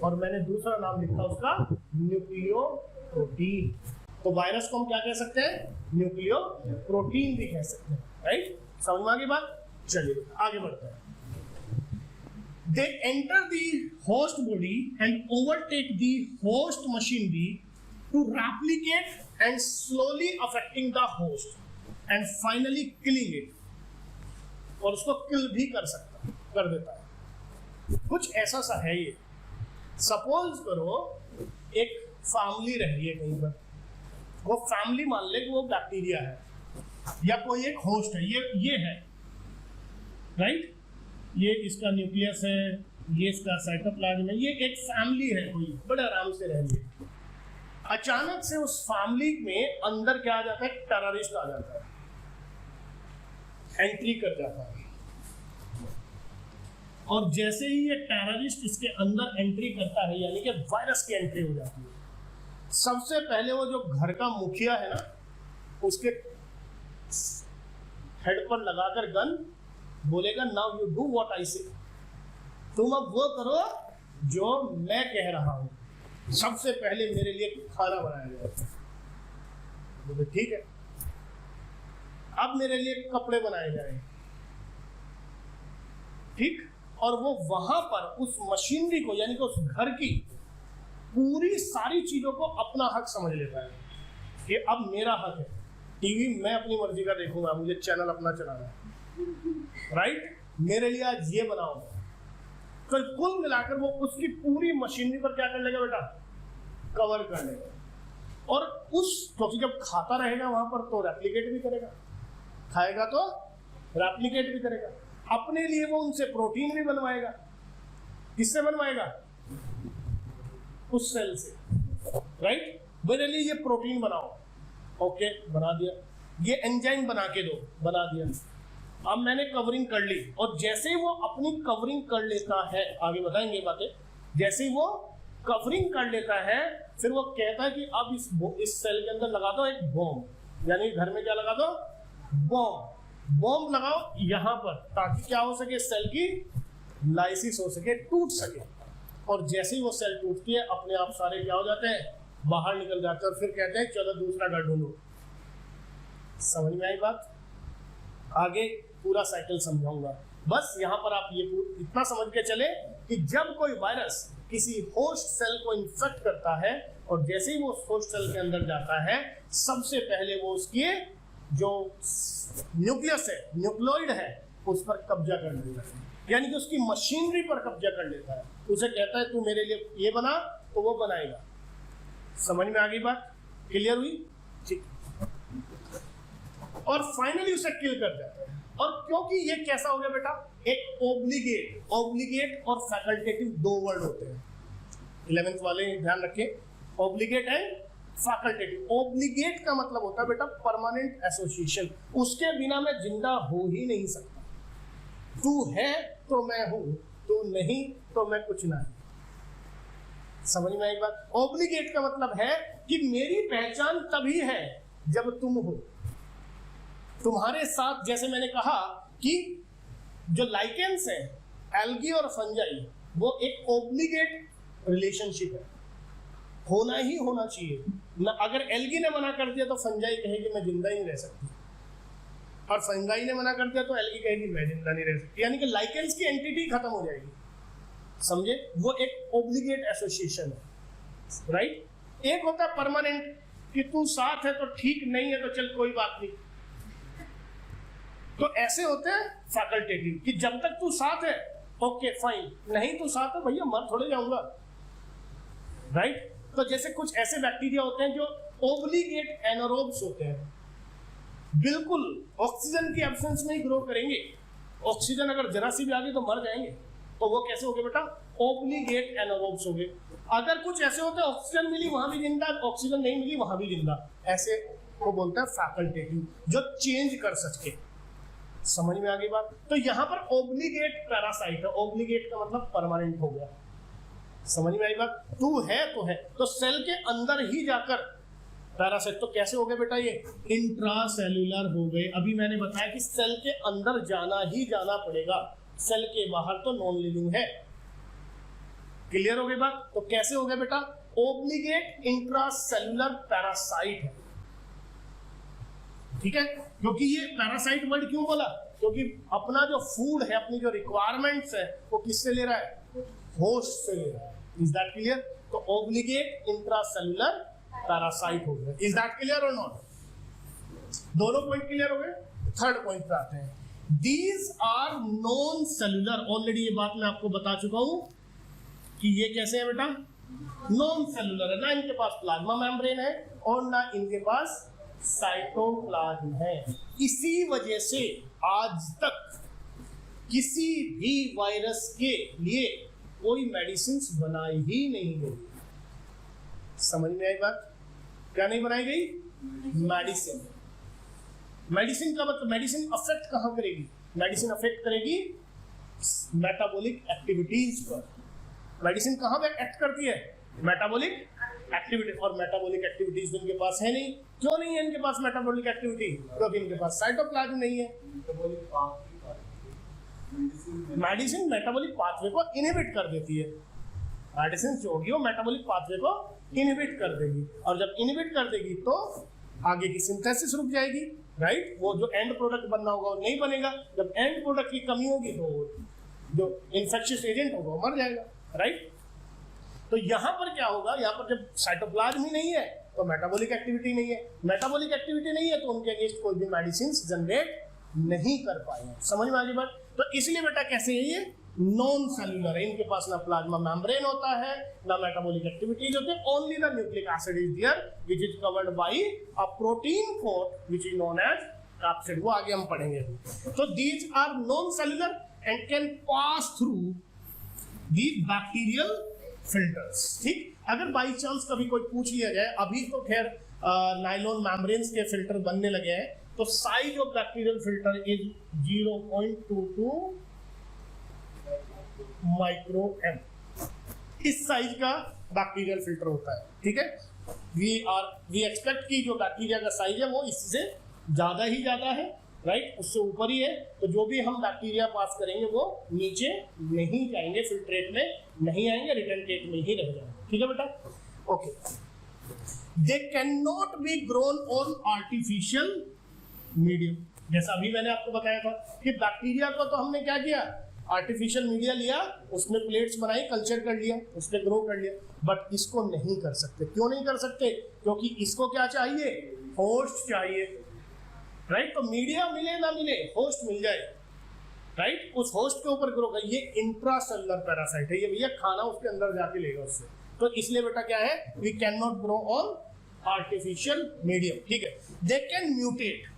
और मैंने दूसरा नाम लिखा उसका न्यूक्लियो प्रोटीन। तो वायरस को हम क्या कह सकते हैं? न्यूक्लियो प्रोटीन भी कह सकते हैं, राइट। समझ में आ गई बात? चलिए आगे बढ़ते हैं। They enter the host body and overtake the host machinery to replicate and slowly affecting the host and finally killing it। और उसको किल भी कर देता है। कुछ ऐसा सा है ये। सपोज करो एक फैमिली रह रही है कहीं पर, वो फैमिली मान ले कि वो बैक्टीरिया है या कोई एक होस्ट है, ये है, राइट। ये इसका न्यूक्लियस है, ये इसका साइटोप्लाज्म है, ये एक फैमिली है, कोई बड़े आराम से रह रही है। अचानक से उस फैमिली में अंदर क्या आ जाता है? टेररिस्ट आ जाता है, एंट्री कर जाता है। और जैसे ही ये टेररिस्ट इसके अंदर एंट्री करता है, यानी कि वायरस की एंट्री हो जाती है, सबसे पहले वो जो घर का मुखिया है ना, उसके हेड पर लगाकर गन बोलेगा now you do what I से। तुम अब वो करो जो मैं कह रहा हूं। सबसे पहले मेरे लिए खाना बनाया गया। ठीक है, अब मेरे लिए कपड़े बनाए जाए, ठीक, और वो वहां पर उस मशीनरी को यानी कि उस घर की पूरी सारी चीजों को अपना हक समझ लेता है कि अब मेरा हक है, टीवी मैं अपनी मर्जी का देखूंगा, मुझे चैनल अपना चलाना है, राइट, मेरे लिए आज ये बनाओ। तो कुल मिलाकर वो उसकी पूरी मशीनरी पर क्या कर लेगा बेटा, कवर कर लेगा। और उस क्योंकि जब खाता रहेगा वहां पर तो रेप्लिकेट भी करेगा, खाएगा तो रेप्लिकेट भी करेगा, अपने लिए वो उनसे प्रोटीन भी बनवाएगा। किससे बनवाएगा, उस सेल से, राइट, मेरे लिए ये प्रोटीन बनाओ, ओके बना दिया, ये एंजाइम बना के दो, बना दिया, अब मैंने कवरिंग कर ली। और जैसे ही वो अपनी कवरिंग कर लेता है, आगे बताएंगे बातें, जैसे ही वो कवरिंग कर लेता है फिर वो कहता है कि अब इस सेल के अंदर लगा दो एक बॉम्ब, यानी घर में क्या लगा दो, बॉम्ब लगाओ यहां पर, ताकि क्या हो सके, सेल की लाइसिस हो सके, टूट सके। और जैसे ही वो सेल टूटती है अपने आप सारे क्या हो जाते हैं, बाहर निकल जाते हैं, और फिर कहते हैं चलो दूसरा घर ढूंढो। समझ में आई बात, आगे पूरा साइकिल समझाऊंगा, बस यहां पर आप ये इतना समझ के चले कि जब कोई वायरस किसी होस्ट सेल को इन्फेक्ट करता है और जैसे ही वो होस्ट सेल के अंदर जाता है सबसे पहले वो उसकी जो न्यूक्लियस है, न्यूक्लियोइड है, उस पर कब्जा कर लेता है, यानी कि उसकी मशीनरी पर कब्जा कर लेता है। उसे कहता है तू मेरे लिए ये बना, तो वो बनाएगा। समझ में आ गई बात, क्लियर हुई, ठीक। और फाइनली उसे किल कर जाता है। और क्योंकि ये कैसा हो गया बेटा, एक ओब्लिगेट और फैकल्टेटिव दो वर्ड होते हैं, 11th वाले ध्यान रखें, ओब्लिगेट एंड फैकल्टेटिव। ओब्लिगेट का मतलब होता है बेटा परमानेंट एसोसिएशन, उसके बिना मैं जिंदा हो ही नहीं सकता, तू है तो मैं हूं, तू नहीं तो मैं कुछ नहीं। समझ में आई बात। ओब्लिगेट का मतलब है कि मेरी पहचान तभी है जब तुम हो, तुम्हारे साथ। जैसे मैंने कहा कि जो लाइकेंस है, एल्गी और फंजाई, वो एक ओब्लिगेट रिलेशनशिप है, होना ही होना चाहिए ना। अगर एल्गी ने मना कर दिया तो फंजाई कहेगी मैं जिंदा ही नहीं रह सकती, और फंजाई ने मना कर दिया तो एल्गी कहेगी मैं जिंदा नहीं रह सकती, यानी कि लाइकेंस की एंटिटी खत्म हो जाएगी। समझे, वो एक ओब्लिगेट एसोसिएशन है, राइट। एक होता है परमानेंट कि तू साथ है तो ठीक, नहीं है तो चल कोई बात नहीं। तो ऐसे होते हैं फैकल्टेटिव कि जब तक तू साथ है ओके फाइन, नहीं तू साथ है भैया मर थोड़े जाऊंगा, राइट। तो जैसे कुछ ऐसे बैक्टीरिया होते हैं जो ओब्लिगेट एनारोब्स होते हैं, बिल्कुल ऑक्सीजन की एब्सेंस में ही ग्रो करेंगे, ऑक्सीजन अगर जरा सी भी आ गई तो मर जाएंगे, तो वो कैसे हो गए बेटा, ओब्लिगेट एनारोब्स हो गए। अगर कुछ ऐसे होते हैं ऑक्सीजन मिली वहां भी जिंदा, ऑक्सीजन नहीं मिली वहां भी जिंदा, ऐसे को बोलते हैं फैकल्टेटिव, जो चेंज कर सके। समझ में आ गई बात। तो यहां पर ओब्लिगेट पैरासाइट है, ओब्लिगेट का मतलब परमानेंट हो गया। समझ में आई बात, तू है तो है, तो सेल के अंदर ही जाकर पैरासाइट। तो कैसे हो गए बेटा, ये इंट्रासेल्यूलर हो गए। अभी मैंने बताया कि सेल के अंदर जाना ही जाना पड़ेगा, सेल के बाहर तो नॉन लिविंग है। क्लियर हो गई बात। तो कैसे हो गया बेटा, ओब्लिगेट इंट्रासेल्यूलर पैरासाइट है, ठीक है। क्योंकि ये पैरासाइट वर्ड क्यों बोला, क्योंकि अपना जो फूड है, अपनी जो रिक्वायरमेंट्स है, वो किससे ले रहा है, होस्ट से ले रहा है। Is that clear. तो ओब्लिगेट इंट्रासेल्यूलर पैरासाइट हो गया। इज दैट क्लियर और नॉट। दोनों पॉइंट क्लियर हो गए। थर्ड पॉइंट पे आते हैं, these are non cellular. Already ये बात मैं आपको बता चुका हूं कि ये कैसे है बेटा, नॉन सेल्यूलर है, ना इनके पास प्लाज्मा मेम्ब्रेन है और ना इनके पास साइटोप्लाज्म है। इसी वजह से आज तक किसी भी वायरस के लिए कोई मेडिसिन बनाई ही नहीं गई। समझ में आई बात, क्या नहीं बनाई गई, मेडिसिन। मेडिसिन का मतलब मेडिसिन अफेक्ट कहां करेगी, मेडिसिन अफेक्ट करेगी मेटाबॉलिक एक्टिविटीज पर। मेडिसिन कहां पे एक्ट करती है, मेटाबॉलिक एक्टिविटी। और मेटाबॉलिक एक्टिविटीज इनके पास है नहीं। क्यों नहीं है इनके पास मेटाबॉलिक एक्टिविटी, क्योंकि इनके पास साइटोप्लाज्म नहीं है। मेडिसिन मेटाबॉलिक पाथवे को इनहिबिट कर देती है। मेडिसिन जो होगी वो मेटाबॉलिक पाथवे को इनहिबिट कर देगी, और जब इनहिबिट कर देगी तो आगे की सिंथेसिस रुक जाएगी, राइट, वो जो एंड प्रोडक्ट बनना होगा वो नहीं बनेगा। जब एंड प्रोडक्ट की कमी होगी तो जो इन्फेक्शियस एजेंट होगा वो मर जाएगा, राइट। तो यहाँ पर क्या होगा, यहाँ पर जब साइटोप्लाज्म ही नहीं है तो मेटाबॉलिक एक्टिविटी नहीं है, मेटाबॉलिक एक्टिविटी नहीं है तो उनके अगेंस्ट कोई भी मेडिसिन जनरेट नहीं कर पाएंगे। समझ में आ गई बात। तो इसलिए बेटा कैसे है, ये नॉन सेल्यूलर है, इनके पास ना प्लाज्मा मेम्ब्रेन होता है ना मेटाबॉलिक एक्टिविटीज होते हैं, only the nucleic acid is there which is covered by a protein coat which is known as capsid. वो आगे हम पढ़ेंगे। तो these are non cellular and can pass through the bacterial filters. ठीक, अगर by chance कभी कोई पूछ लिया जाए, अभी तो खैर नाइलॉन मेम्ब्रेन्स के फिल्टर बनने लगे हैं, तो size of bacterial filter is 0.22 micro m, इस साइज का बैक्टीरियल फिल्टर होता है। ठीक है, वी एक्सपेक्ट कि जो बैक्टीरिया का साइज है वो इससे ज्यादा ही ज्यादा है, राइट, उससे ऊपर ही है। तो जो भी हम बैक्टीरिया पास करेंगे वो नीचे नहीं जाएंगे, फिल्ट्रेट में नहीं आएंगे, रिटर्नटेट में ही रह जाएंगे। ठीक है बेटा, okay. They can not be grown on artificial medium. जैसा अभी मैंने आपको बताया था कि बैक्टीरिया को तो हमने क्या किया, आर्टिफिशियल मीडिया लिया, उसमें प्लेट्स बनाई, कल्चर कर लिया, उसमें ग्रो कर लिया, बट इसको नहीं कर सकते। क्यों नहीं कर सकते? क्योंकि इसको क्या चाहिए, होस्ट चाहिए, राइट। तो मीडिया मिले ना मिले, होस्ट मिल जाए, राइट, उस होस्ट के ऊपर ग्रो कर। ये इंट्रासेलुलर पैरासाइट है, ये भैया खाना उसके अंदर जाके लेगा उससे। तो इसलिए बेटा क्या है, we can not grow on artificial medium. ठीक है, दे कैन म्यूटेट।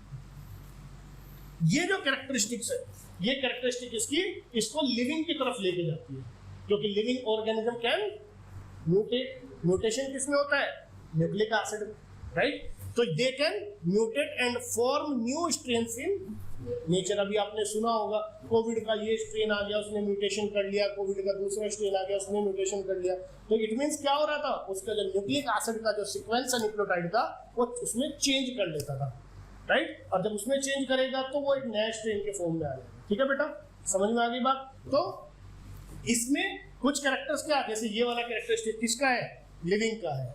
ये जो कैरेक्टरिस्टिक्स है, ये कैरेक्टरिस्टिक इसको लिविंग की तरफ लेके जाती है, क्योंकि living organism can mutate. Mutation किसमें होता है, न्यूक्लिक एसिड, राइट। तो they can mutate and form new strains in nature. अभी आपने सुना होगा कोविड का ये स्ट्रेन आ गया, उसने म्यूटेशन कर लिया, कोविड का दूसरा स्ट्रेन आ गया, उसने म्यूटेशन कर लिया। तो इट मींस क्या हो रहा था, उसका जो न्यूक्लिक एसिड का जो सीक्वेंस है न्यूक्लियोटाइड का, वो उसमें चेंज कर लेता था, राइट। और जब उसमें चेंज करेगा तो वो एक नया स्ट्रेन के फॉर्म में आ जाएगा। ठीक है बेटा, समझ में आ गई बात। तो इसमें कुछ कैरेक्टर्स क्या, जैसे ये वाला कैरेक्टरिस्टिक किसका है, लिविंग का है।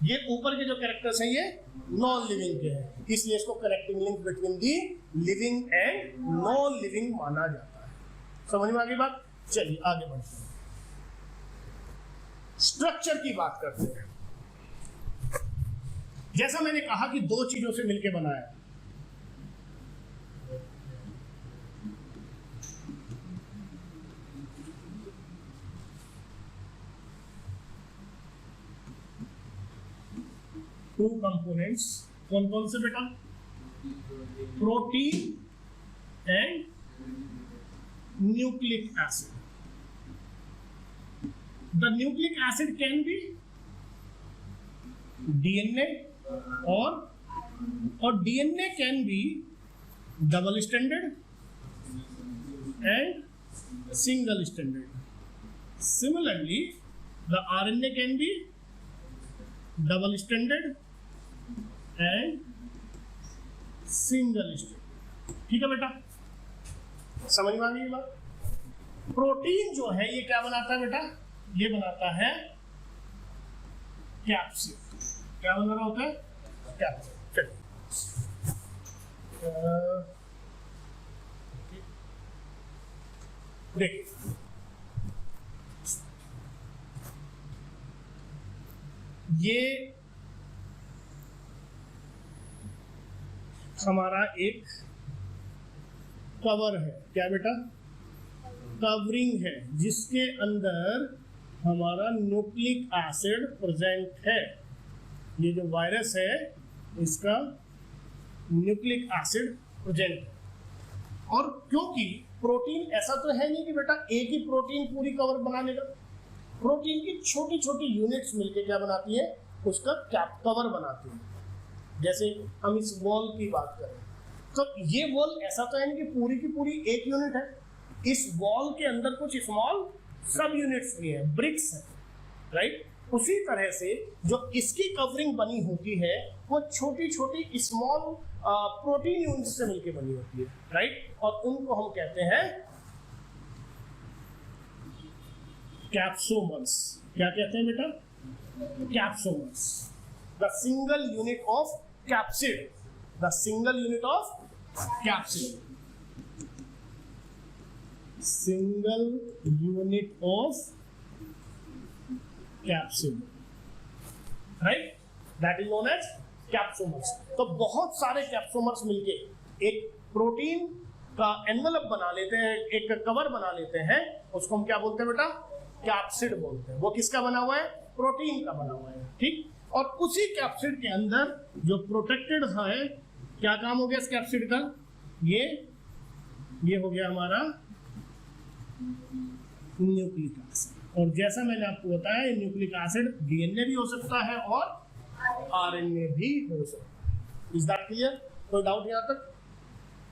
ये ऊपर के जो कैरेक्टर्स हैं ये नॉन लिविंग के हैं, इसलिए इसको connecting link between the living and non living माना जाता है। समझ में आ गई बात। चलिए आगे बढ़ते हैं, स्ट्रक्चर की बात करते हैं। जैसा मैंने कहा कि दो चीजों से मिलकर बनाया, टू कंपोनेंट्स। कौन कौन से बेटा, protein and nucleic acid. The nucleic acid can be DNA और DNA can be double standard and single standard. Similarly the RNA can be double standard and single standard. ठीक है बेटा, समझ में आ गई बात। प्रोटीन जो है ये क्या बनाता है बेटा, ये बनाता है कैप्सिड। क्या बना रहा होता है, कैप्सिड। देखिए ये हमारा एक कवर है, क्या बेटा, कवरिंग है, जिसके अंदर हमारा न्यूक्लिक एसिड प्रेजेंट है। ये जो वायरस है इसका न्यूक्लिक एसिड प्रेजेंट है। और क्योंकि प्रोटीन ऐसा तो है नहीं कि बेटा एक ही प्रोटीन पूरी कवर बना लेगा, प्रोटीन की छोटी छोटी यूनिट्स मिलके क्या बनाती है, उसका कैप कवर बनाती है। जैसे हम इस वॉल की बात करें तो ये वॉल ऐसा तो है नहीं कि पूरी की पूरी एक यूनिट है, इस वॉल के अंदर कुछ स्मॉल सब यूनिट्स भी है, ब्रिक्स है, राइट। उसी तरह से जो इसकी कवरिंग बनी होती है वो छोटी छोटी स्मॉल प्रोटीन यूनिट्स से मिलकर बनी होती है, राइट। और उनको हम कहते हैं कैप्सोमर्स। क्या कहते हैं बेटा, capsomers. The single unit of capsid, the single unit of capsid, single unit of capsid, right, that is known as capsomers. तो बहुत सारे कैप्सोमर्स मिलके एक प्रोटीन का एनवलप बना लेते हैं, एक कवर बना लेते हैं, उसको हम क्या बोलते हैं बेटा? कैप्सिड बोलते हैं। वो किसका बना हुआ है? प्रोटीन का बना हुआ है, ठीक। और उसी कैप्सिड के अंदर जो प्रोटेक्टेड है, क्या काम हो गया इस कैप्सिड का? ये हो गया हमारा न्यूक्लिक एसिड। और जैसा मैंने आपको बताया, न्यूक्लिक एसिड डीएनए भी हो सकता है और आरएनए भी हो सकता है। Is that clear? कोई डाउट यहाँ तक?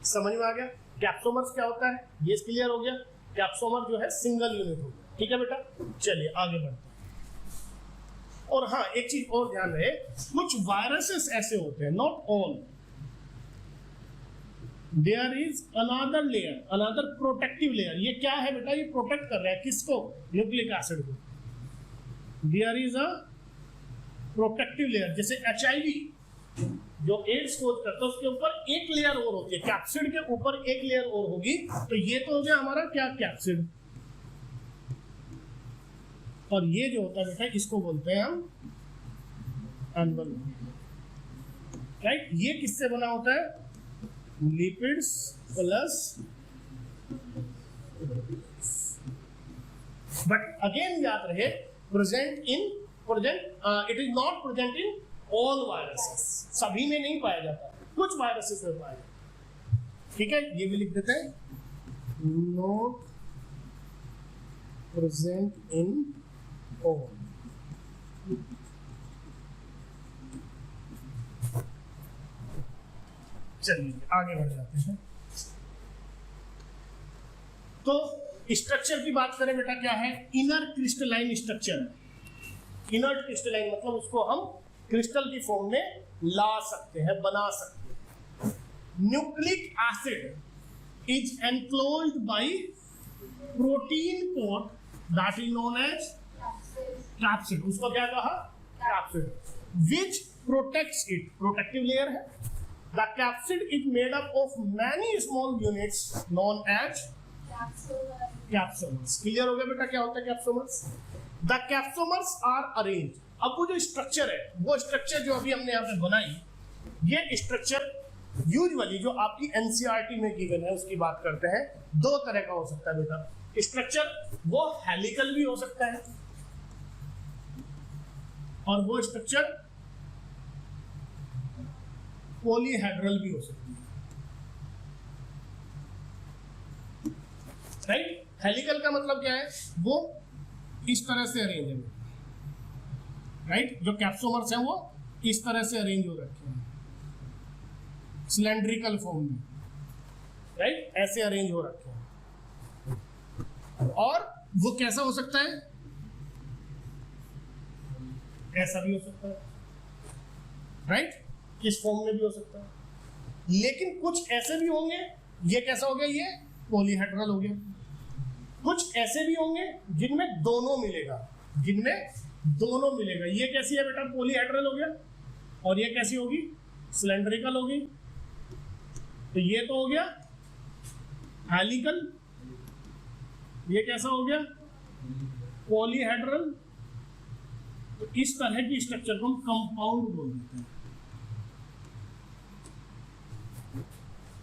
समझ में आ गया? कैप्सोमर्स क्या होता है ये क्लियर हो गया। कैप्सोमर जो है सिंगल यूनिट हो गया, ठीक है बेटा। चलिए आगे बढ़ते हैं। और हाँ, एक चीज और ध्यान रहे, कुछ वायरसेस ऐसे होते हैं, not all, there is another layer, another protective layer. ये क्या है बेटा? ये प्रोटेक्ट कर रहा है किसको? न्यूक्लिक एसिड को। There is a protective layer, जैसे HIV जो एड्स कोज करता है, उसके ऊपर एक लेयर और होती है, कैप्सिड के ऊपर एक लेयर और होगी। तो ये तो हो गया हमारा क्या? कैप्सिड। और ये जो होता है बेटा, इसको बोलते हैं हम एनवलप, राइट। ये किससे बना होता है? लिपिड्स प्लस, बट अगेन याद रहे, it is not present in all viruses, सभी में नहीं पाया जाता, कुछ वायरसेस में पाया जाता, ठीक है। ये भी लिख देते हैं, नॉट प्रेजेंट इन ऑल। चलिए आगे बढ़ जाते हैं। तो स्ट्रक्चर की बात करें बेटा, क्या है? Inner crystalline structure. Inner crystalline मतलब उसको हम क्रिस्टल की फॉर्म में ला सकते हैं, बना सकते हैं। Nucleic acid is enclosed by protein coat that is known as capsid. उसको क्या कहा? Capsid, which protects it, protective layer है। The capsid is made up of many small units known as capsomers. Clear हो गया बेटा क्या होता है capsomers? The capsomers are arranged. अब वो जो स्ट्रक्चर है, वो स्ट्रक्चर जो अभी हमने यहाँ पे बनाई, ये स्ट्रक्चर यूजुअली जो आपकी एनसीईआरटी में गिवन है उसकी बात करते हैं। दो तरह का हो सकता है बेटा स्ट्रक्चर, वो हेलिकल भी हो सकता है और वो स्ट्रक्चर पॉलीहेड्रल भी हो सकती है, राइट। हेलिकल का मतलब क्या है? वो इस तरह से अरेंज है, राइट। जो कैप्सोमर्स हैं वो इस तरह से अरेंज हो रखे हैं, सिलेंड्रिकल फॉर्म में, राइट, ऐसे अरेंज हो रखे हैं। और वो कैसा हो सकता है? ऐसा भी हो सकता है, राइट, इस फॉर्म में भी हो सकता है। लेकिन कुछ ऐसे भी होंगे, ये कैसा हो गया? ये पॉलीहेड्रल हो गया। कुछ ऐसे भी होंगे जिनमें दोनों मिलेगा, ये कैसी है बेटा? पॉलीहेड्रल हो गया। और ये कैसी होगी? सिलेंड्रिकल होगी। तो ये तो हो गया हेलिकल, ये कैसा हो गया? पॉलीहेड्रल। तो इस तरह की स्ट्रक्चर को हम कंपाउंड बोल देते हैं।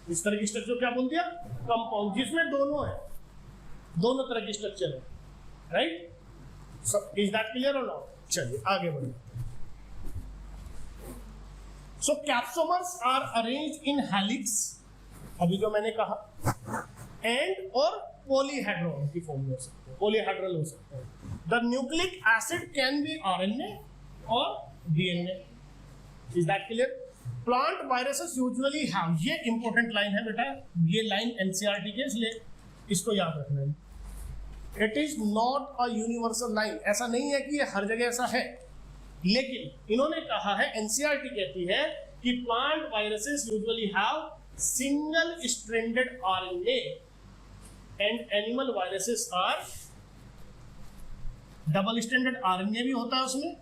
इस तरह की स्ट्रक्चर क्या बोल दिया? कंपाउंड, जिसमें दोनों है, दोनों तरह की स्ट्रक्चर है, राइट। इज दैट क्लियर और नॉट? चलिए आगे बढ़िए। So capsomers are arranged in helix, अभी जो मैंने कहा, एंड और पॉलीहेड्रल की फॉर्म में हो सकते हैं, पॉलीहेड्रल हो सकते हैं। The nucleic acid can be RNA और DNA. Is that clear? Plant viruses usually have, ये इंपॉर्टेंट लाइन है बेटा, ये लाइन एनसीईआरटी के, इसलिए इसको याद रखना है। It is not a universal line, ऐसा नहीं है कि ये हर जगह ऐसा है, लेकिन इन्होंने कहा है, एनसीईआरटी कहती है कि plant viruses usually have single stranded RNA and animal viruses are double stranded RNA भी होता है उसमें,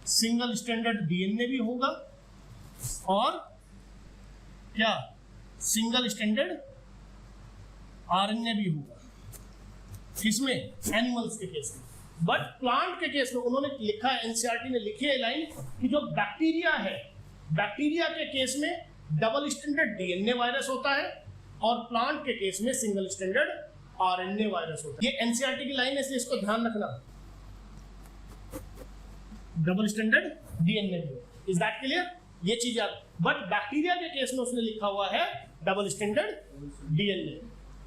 सिंगल स्ट्रैंडेड डीएनए भी होगा और क्या सिंगल स्टैंडर्ड आरएनए भी होगा, किसमें? एनिमल्स के केस में। बट प्लांट के केस में उन्होंने लिखा है, एनसीईआरटी ने लिखी है लाइन कि जो बैक्टीरिया है, बैक्टीरिया के केस में डबल स्टैंडर्ड डीएनए वायरस होता है और प्लांट के केस में सिंगल स्टैंडर्ड आरएनए वायरस होता है। ये एनसीईआरटी की लाइन है, इसलिए इसको ध्यान रखना। डबल स्टैंडर्ड डीएनए भी, इज दैट क्लियर? ये चीज याद। बट बैक्टीरिया के केस में उसने लिखा हुआ है डबल स्टैंडर्ड डीएनए,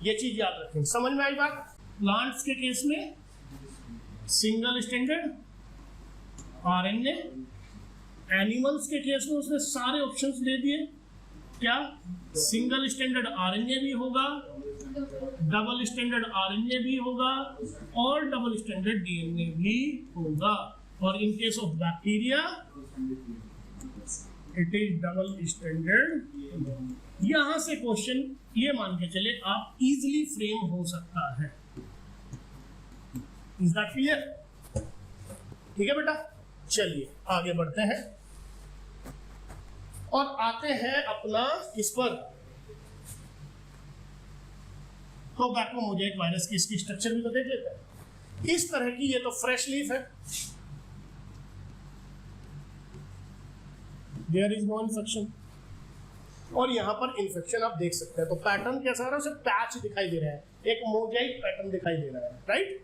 ये चीज याद रखें। समझ में आई बात? प्लांट्स के केस में सिंगल स्टैंडर्ड आरएनए, एनिमल्स के केस में उसने सारे ऑप्शंस दे दिए। क्या सिंगल स्टैंडर्ड आरएनए भी होगा, डबल स्टैंडर्ड आरएनए भी होगा और डबल स्टैंडर्ड डीएनए भी होगा। और in case of bacteria it is double standard. यहां से क्वेश्चन ये मान के चले आप इजीली फ्रेम हो सकता है। Is that clear? ठीक है बेटा, चलिए आगे बढ़ते हैं और आते हैं अपना किस पर, टोबैको मोज़ेक वायरस की इसकी स्ट्रक्चर भी तो देख लेते हैं। इस तरह की, ये तो फ्रेश लीफ है, देयर इज नो इन्फेक्शन, और यहां पर इन्फेक्शन आप देख सकते हैं। तो पैटर्न कैसा आ रहा है? उसे पैच दिखाई दे रहा है, एक मोज़ेक पैटर्न दिखाई दे रहा है, राइट?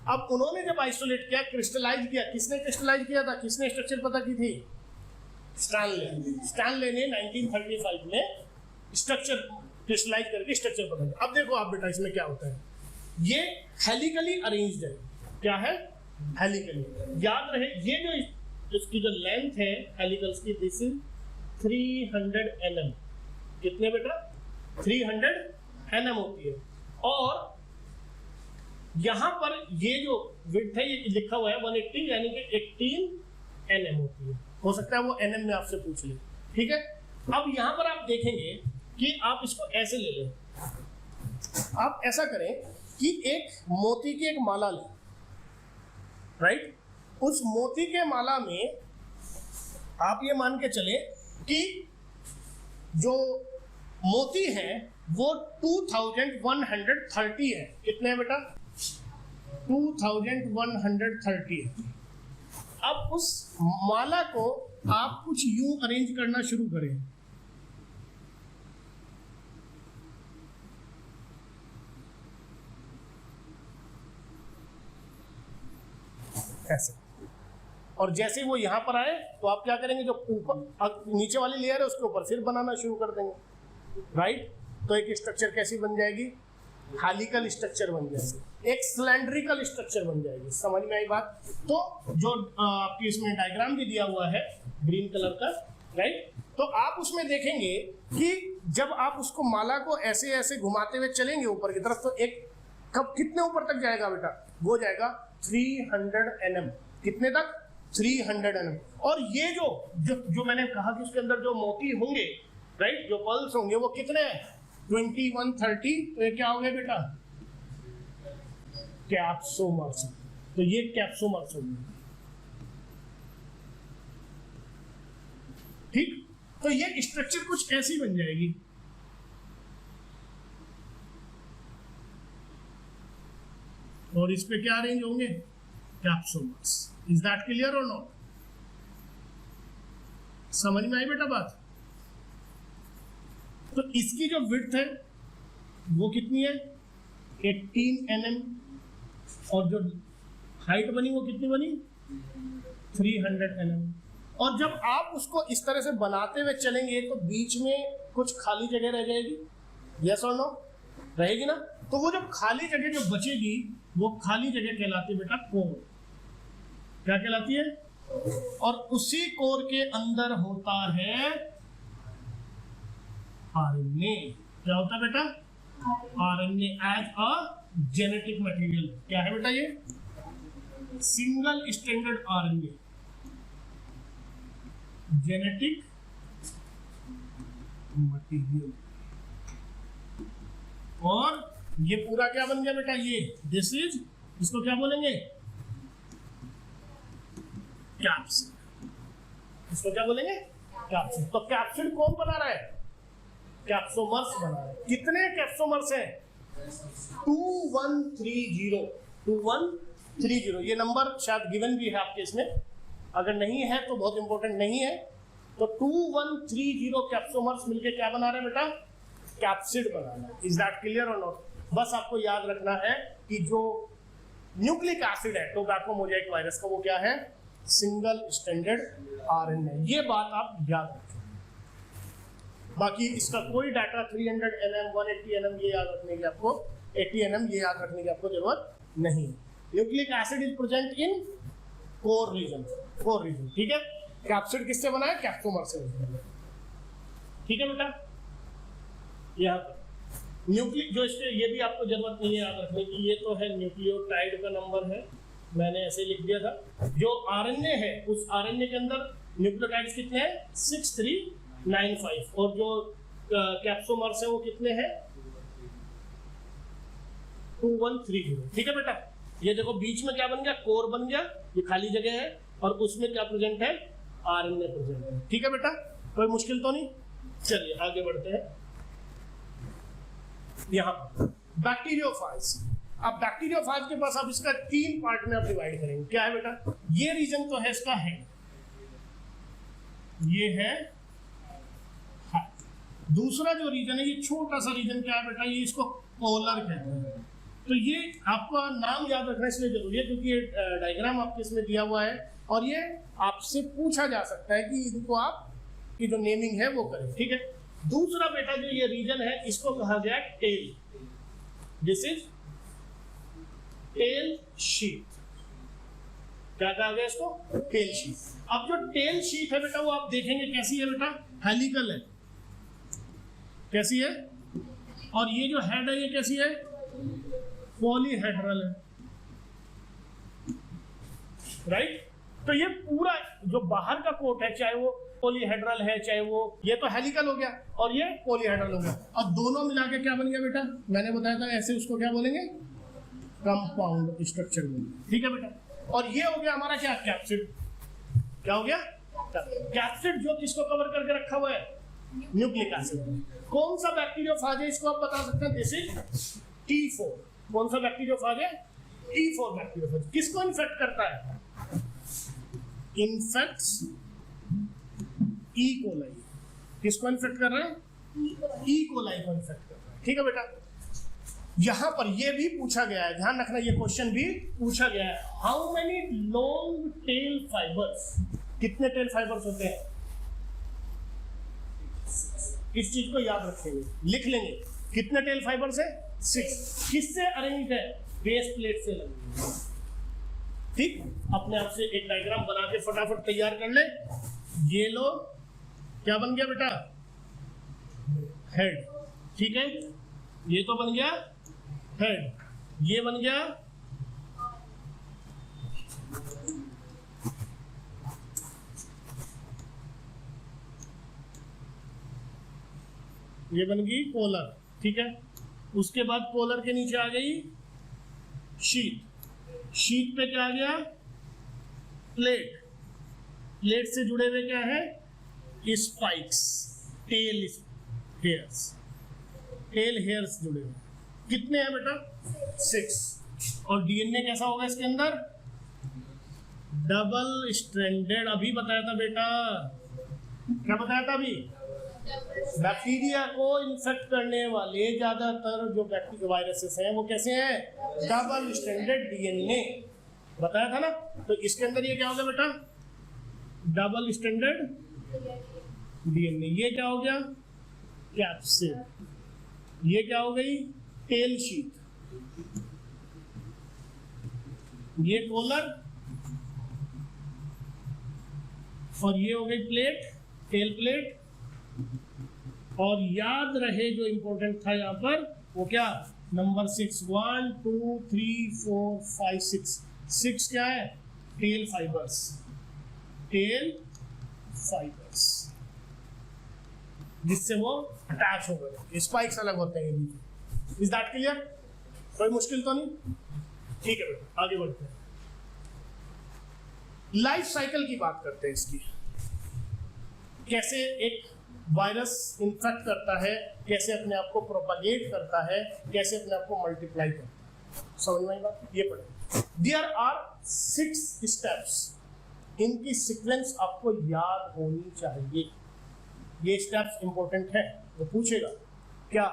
अब उन्होंने जब आइसोलेट किया, क्रिस्टलाइज किया, किसने क्रिस्टलाइज किया था? किसने स्ट्रक्चर पता की थी? स्टैनले ने 1935 में स्ट्रक्चर क्रिस्टलाइज करके स्ट्रक्चर पता किया। अब देखो आप बेटा इसमें क्या होता है, ये हेलिकली अरेंज्ड है। क्या है? हेलिकली। याद रहे ये जो इसकी जो लेंथ है हेलिकल्स की, दिस इज 300 nm। कितने बेटा? 300 nm होती है। और यहां पर ये जो विड्थ है ये लिखा हुआ है 180, यानी कि 18 nm होती है। हो सकता है वो nm में आपसे पूछ ले, ठीक है? अब यहां पर आप देखेंगे कि आप इसको ऐसे ले लें। आप ऐसा करें कि एक मोती की एक माला लें, राइट? उस मोती के माला में आप ये मान के चले कि जो मोती है वो 2130 है। कितने है बेटा? 2130 है। अब उस माला को आप कुछ यूं अरेंज करना शुरू करें। ऐसे, और जैसे वो यहां पर आए तो आप क्या करेंगे, जो ऊपर नीचे वाली लेयर है उसके ऊपर फिर बनाना शुरू कर देंगे, राइट? तो एक स्ट्रक्चर कैसी बन जाएगी? हेलिकल स्ट्रक्चर बन जाएगी, एक सिलेंड्रिकल स्ट्रक्चर बन जाएगी। समझ में आई बात? तो जो आपकी इसमें डायग्राम भी दिया हुआ है ग्रीन कलर का, राइट? तो आप उसमें देखेंगे कि जब आप उसको माला को ऐसे ऐसे घुमाते हुए चलेंगे ऊपर की तरफ, तो एक कब कितने ऊपर तक जाएगा बेटा? वो जाएगा 300 nm। कितने तक? 300 nm। और ये जो मैंने कहा कि उसके अंदर जो मोती होंगे, राइट, जो पल्स होंगे वो कितने हैं? 2130। तो ये क्या हो गया बेटा? कैप्सोमर्स। तो ये कैप्सोमर्स हो गए, ठीक? तो ये स्ट्रक्चर कुछ ऐसी बन जाएगी। और इस पे क्या अरेंज होंगे? कैप्सोमर्स। इज दैट क्लियर और नॉट? समझ में आई बेटा बात? तो इसकी जो विड्थ है वो कितनी है? 18 nm। और जो हाइट बनी वो कितनी बनी? 300 nm। और जब आप उसको इस तरह से बनाते हुए चलेंगे तो बीच में कुछ खाली जगह रह जाएगी, यस और नो? रहेगी ना? तो वो जब खाली जगह जो बचेगी वो खाली जगह कहलाती है बेटा कोर। क्या कहलाती है? और उसी कोर के अंदर होता है आरएनए। क्या होता है बेटा? RNA as a genetic material. क्या है बेटा? ये single standard RNA, genetic material. और ये पूरा क्या बन गया बेटा? ये दिस इज, इसको क्या बोलेंगे? कैप्सिड। इसको क्या बोलेंगे? कैप्सिड। तो कैप्सिड कौन बना रहा है? कैप्सोमर्स बना रहे हैं। कितने कैप्सोमर्स हैं? 2130। ये नंबर शायद गिवन भी है आपके इसमें, अगर नहीं है तो बहुत इंपॉर्टेंट नहीं है। तो 2130 कैप्सोमर्स मिलके क्या बना रहे हैं बेटा? कैप्सिड बना रहे हैं। इज दैट क्लियर और नॉट? बस आपको याद रखना है कि जो न्यूक्लिक एसिड है टोबैको मोजाइक वायरस का, वो क्या है? Single standard RNA. ये बात आप याद रखें। बाकी इसका कोई डाटा 300 nm 180 nm ये याद रखने की आपको 80 nm ये याद रखने की आपको जरूरत नहीं है। Nucleic acid is present in core region, ठीक है। कैप्सिड किससे बना है? कैप्सोमर से बना है, ठीक है बेटा। यहाँ पर न्यूक्लिक जो इसके ये भी आपको जरूरत नहीं है याद रखने की, ये तो है न्यूक्लियोटाइड का नंबर है, मैंने ऐसे लिख दिया था। जो आरएनए है उस आरएनए के अंदर न्यूक्लियोटाइड्स कितने हैं? 6395। और जो कैप्सोमर्स है वो कितने हैं? 2130, ठीक है बेटा। ये देखो बीच में क्या बन गया? कोर बन गया, ये खाली जगह है, और उसमें क्या प्रेजेंट है? आरएनए प्रेजेंट है, ठीक है बेटा। कोई मुश्किल तो नहीं? चलिए आगे बढ़ते हैं। यहाँ बैक्टीरियोफाइज। अब बैक्टीरियोफाइज के पास आप इसका 3 पार्ट में आप डिवाइड करेंगे। क्या है बेटा? ये रीजन तो है इसका हेड, ये है हार्ट। दूसरा जो रीजन है ये छोटा सा रीजन क्या है बेटा? ये इसको कॉलर कहते हैं। तो ये आपका नाम याद रखना इसलिए जरूरी है क्योंकि ये डायग्राम आपके इसमें दिया हुआ है और ये आपसे पूछा जा सकता है कि इनको आप की जो नेमिंग है वो करें, ठीक है। दूसरा बेटा जो ये रीजन है इसको कहा गया tail. This is tail sheath. क्या कहा गया इसको? Tail sheath. अब जो टेल शीट है बेटा वो आप देखेंगे कैसी है बेटा? हेलिकल है, कैसी है? और ये जो हेड है ये कैसी है? पॉलीहेड्रल है, राइट। तो ये पूरा जो बाहर का कोट है, चाहे वो पॉलीहेड्रल है चाहे वो, ये तो हेलिकल हो गया और ये पॉलीहेड्रल हो गया, और दोनों मिला के क्या बन गया बेटा? मैंने बताया था ऐसे उसको क्या बोलेंगे? कंपाउंड स्ट्रक्चर बोलेंगे, ठीक है बेटा। और ये हो गया हमारा क्या? कैप्सिड। क्या हो गया? कैप्सिड जो किसको कवर करके रखा हुआ है? Nucleic acid. कौन सा बैक्टीरियोफाज है इसको आप बता सकते हैं? This is T4। कौन सा बैक्टीरियोफाज है? T4 bacteriophage. किसको इन्फेक्ट करता है? Infects E coli. किसको इन्फेक्ट कर रहे हैं? ई कोलाई को इन्फेक्ट कर रहा है, ठीक है बेटा। यहां पर ये भी पूछा गया है, ध्यान रखना, ये क्वेश्चन भी पूछा गया है। How many long tail fibres? कितने टेल फाइबर्स होते हैं? इस चीज को याद रखेंगे, लिख लेंगे। कितने टेल फाइबर्स है? 6। किससे अरेंज है? बेस प्लेट से लगी, ठीक। अपने आप से एक डायग्राम बना के फटाफट तैयार कर ले। ये लो, क्या बन गया बेटा? हेड, ठीक है। ये तो बन गया हेड, ये बन गया ये बन गई पोलर, ठीक है। उसके बाद पोलर के नीचे आ गई शीट। शीट पे क्या आ गया? प्लेट। प्लेट से जुड़े हुए क्या है? Spikes, tail hairs. Tail hairs जुड़े हुए कितने हैं बेटा? 6। और डीएनए कैसा होगा इसके अंदर? Double stranded. अभी बताया था बेटा, क्या बताया था अभी? बैक्टीरिया को इन्फेक्ट करने वाले ज्यादातर जो बैक्टीरिया वायरसेस हैं वो कैसे हैं? डबल स्ट्रैंडेड डीएनए, बताया था ना। तो इसके अंदर ये क्या हो गया बेटा? Double stranded DNA. ये क्या हो गया? कैप्सिड। ये क्या हो गई? Tell sheet. ये पोलर, और ये हो गई प्लेट, टेल प्लेट। और याद रहे जो इंपॉर्टेंट था यहां पर वो क्या? नंबर 6। 1 2 3 4 5 6। 6 क्या है? Tell fibres. टेल फाइबर्स जिससे वो अटैच हो गए। स्पाइक्स अलग होते हैं। Is that clear? कोई मुश्किल तो नहीं? ठीक है बेटा, आगे बढ़ते हैं। लाइफ साइकिल की बात करते हैं इसकी। कैसे एक वायरस इन्फेक्ट करता है, कैसे अपने आप को प्रोपगेट करता है, कैसे अपने आप को मल्टीप्लाई करता है। समझ में आई बात? ये पढ़े। देयर आर 6 स्टेप्स, इनकी सीक्वेंस आपको याद होनी चाहिए। ये स्टेप्स इंपॉर्टेंट है, वो पूछेगा क्या।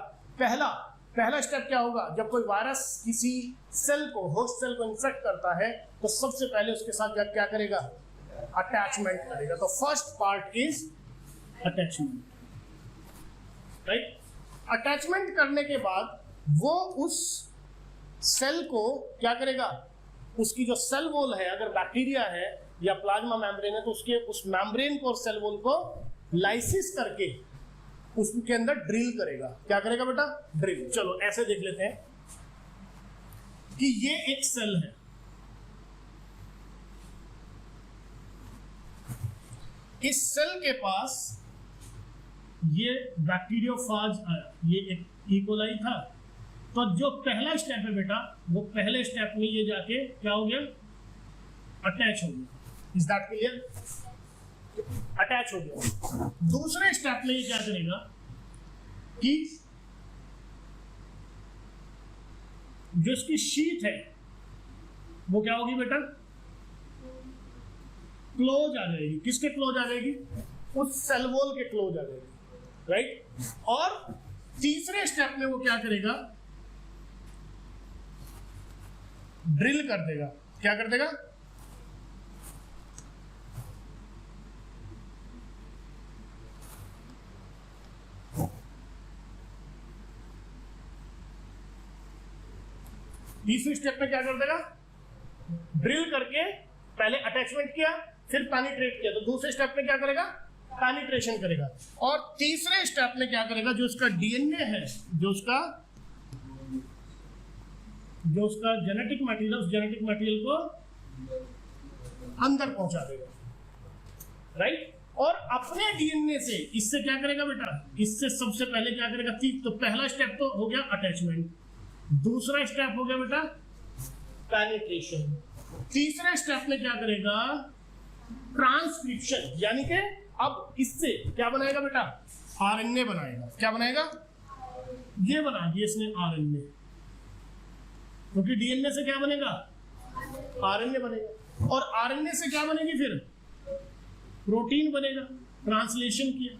पहला स्टेप क्या होगा? जब कोई वायरस किसी सेल को, होस्ट सेल को इन्फेक्ट करता है तो सबसे पहले उसके साथ क्या करेगा? अटैचमेंट करेगा। तो first part is attachment, right. Attachment करने के बाद वो उस सेल को क्या करेगा? उसकी जो सेल वॉल है, अगर बैक्टीरिया है या प्लाज्मा मेम्ब्रेन है, तो उसके उस मेम्ब्रेन को और सेल वॉल को लाइसिस करके उसके अंदर ड्रिल करेगा। क्या करेगा बेटा? ड्रिल। चलो ऐसे देख लेते हैं कि ये एक सेल है, इस सेल के पास ये बैक्टीरियोफाज आया, ये एक इकोलाई था। तो जो पहला स्टेप है बेटा, वो पहले स्टेप में ये जाके क्या हो गया? अटैच हो गया। Is that clear? अटैच हो गया। दूसरे स्टेप में ये क्या करेगा कि जो इसकी शीट है वो क्या होगी बेटा? क्लोज आ जाएगी। किसके क्लोज आ जाएगी? उस सेल वॉल के क्लोज आ जाएगी, राइट। और तीसरे स्टेप में वो क्या करेगा? ड्रिल कर देगा। क्या कर देगा? तीसरे स्टेप में क्या कर देगा? ड्रिल करके पहले अटैचमेंट किया, फिर पेनिट्रेट किया। तो दूसरे स्टेप में क्या करेगा? पेनिट्रेशन करेगा। और तीसरे स्टेप में क्या करेगा? जो उसका डीएनए है, जो उसका जेनेटिक मटेरियल, उस जेनेटिक मटेरियल को अंदर पहुंचा देगा, राइट। और अपने डीएनए से इससे क्या करेगा बेटा? इससे सबसे पहले क्या करेगा? तो पहला स्टेप तो हो गया अटैचमेंट, दूसरा स्टेप हो गया बेटा पेनिट्रेशन, तीसरे स्टेप में क्या करेगा? ट्रांसक्रिप्शन। यानी कि अब इससे क्या बनाएगा बेटा? आरएनए बनाएगा। क्या बनाएगा? ये बना दिया इसने आरएनए, क्योंकि डीएनए से क्या बनेगा? आरएनए बनेगा। और आरएनए से क्या बनेगी? फिर प्रोटीन बनेगा। ट्रांसलेशन किया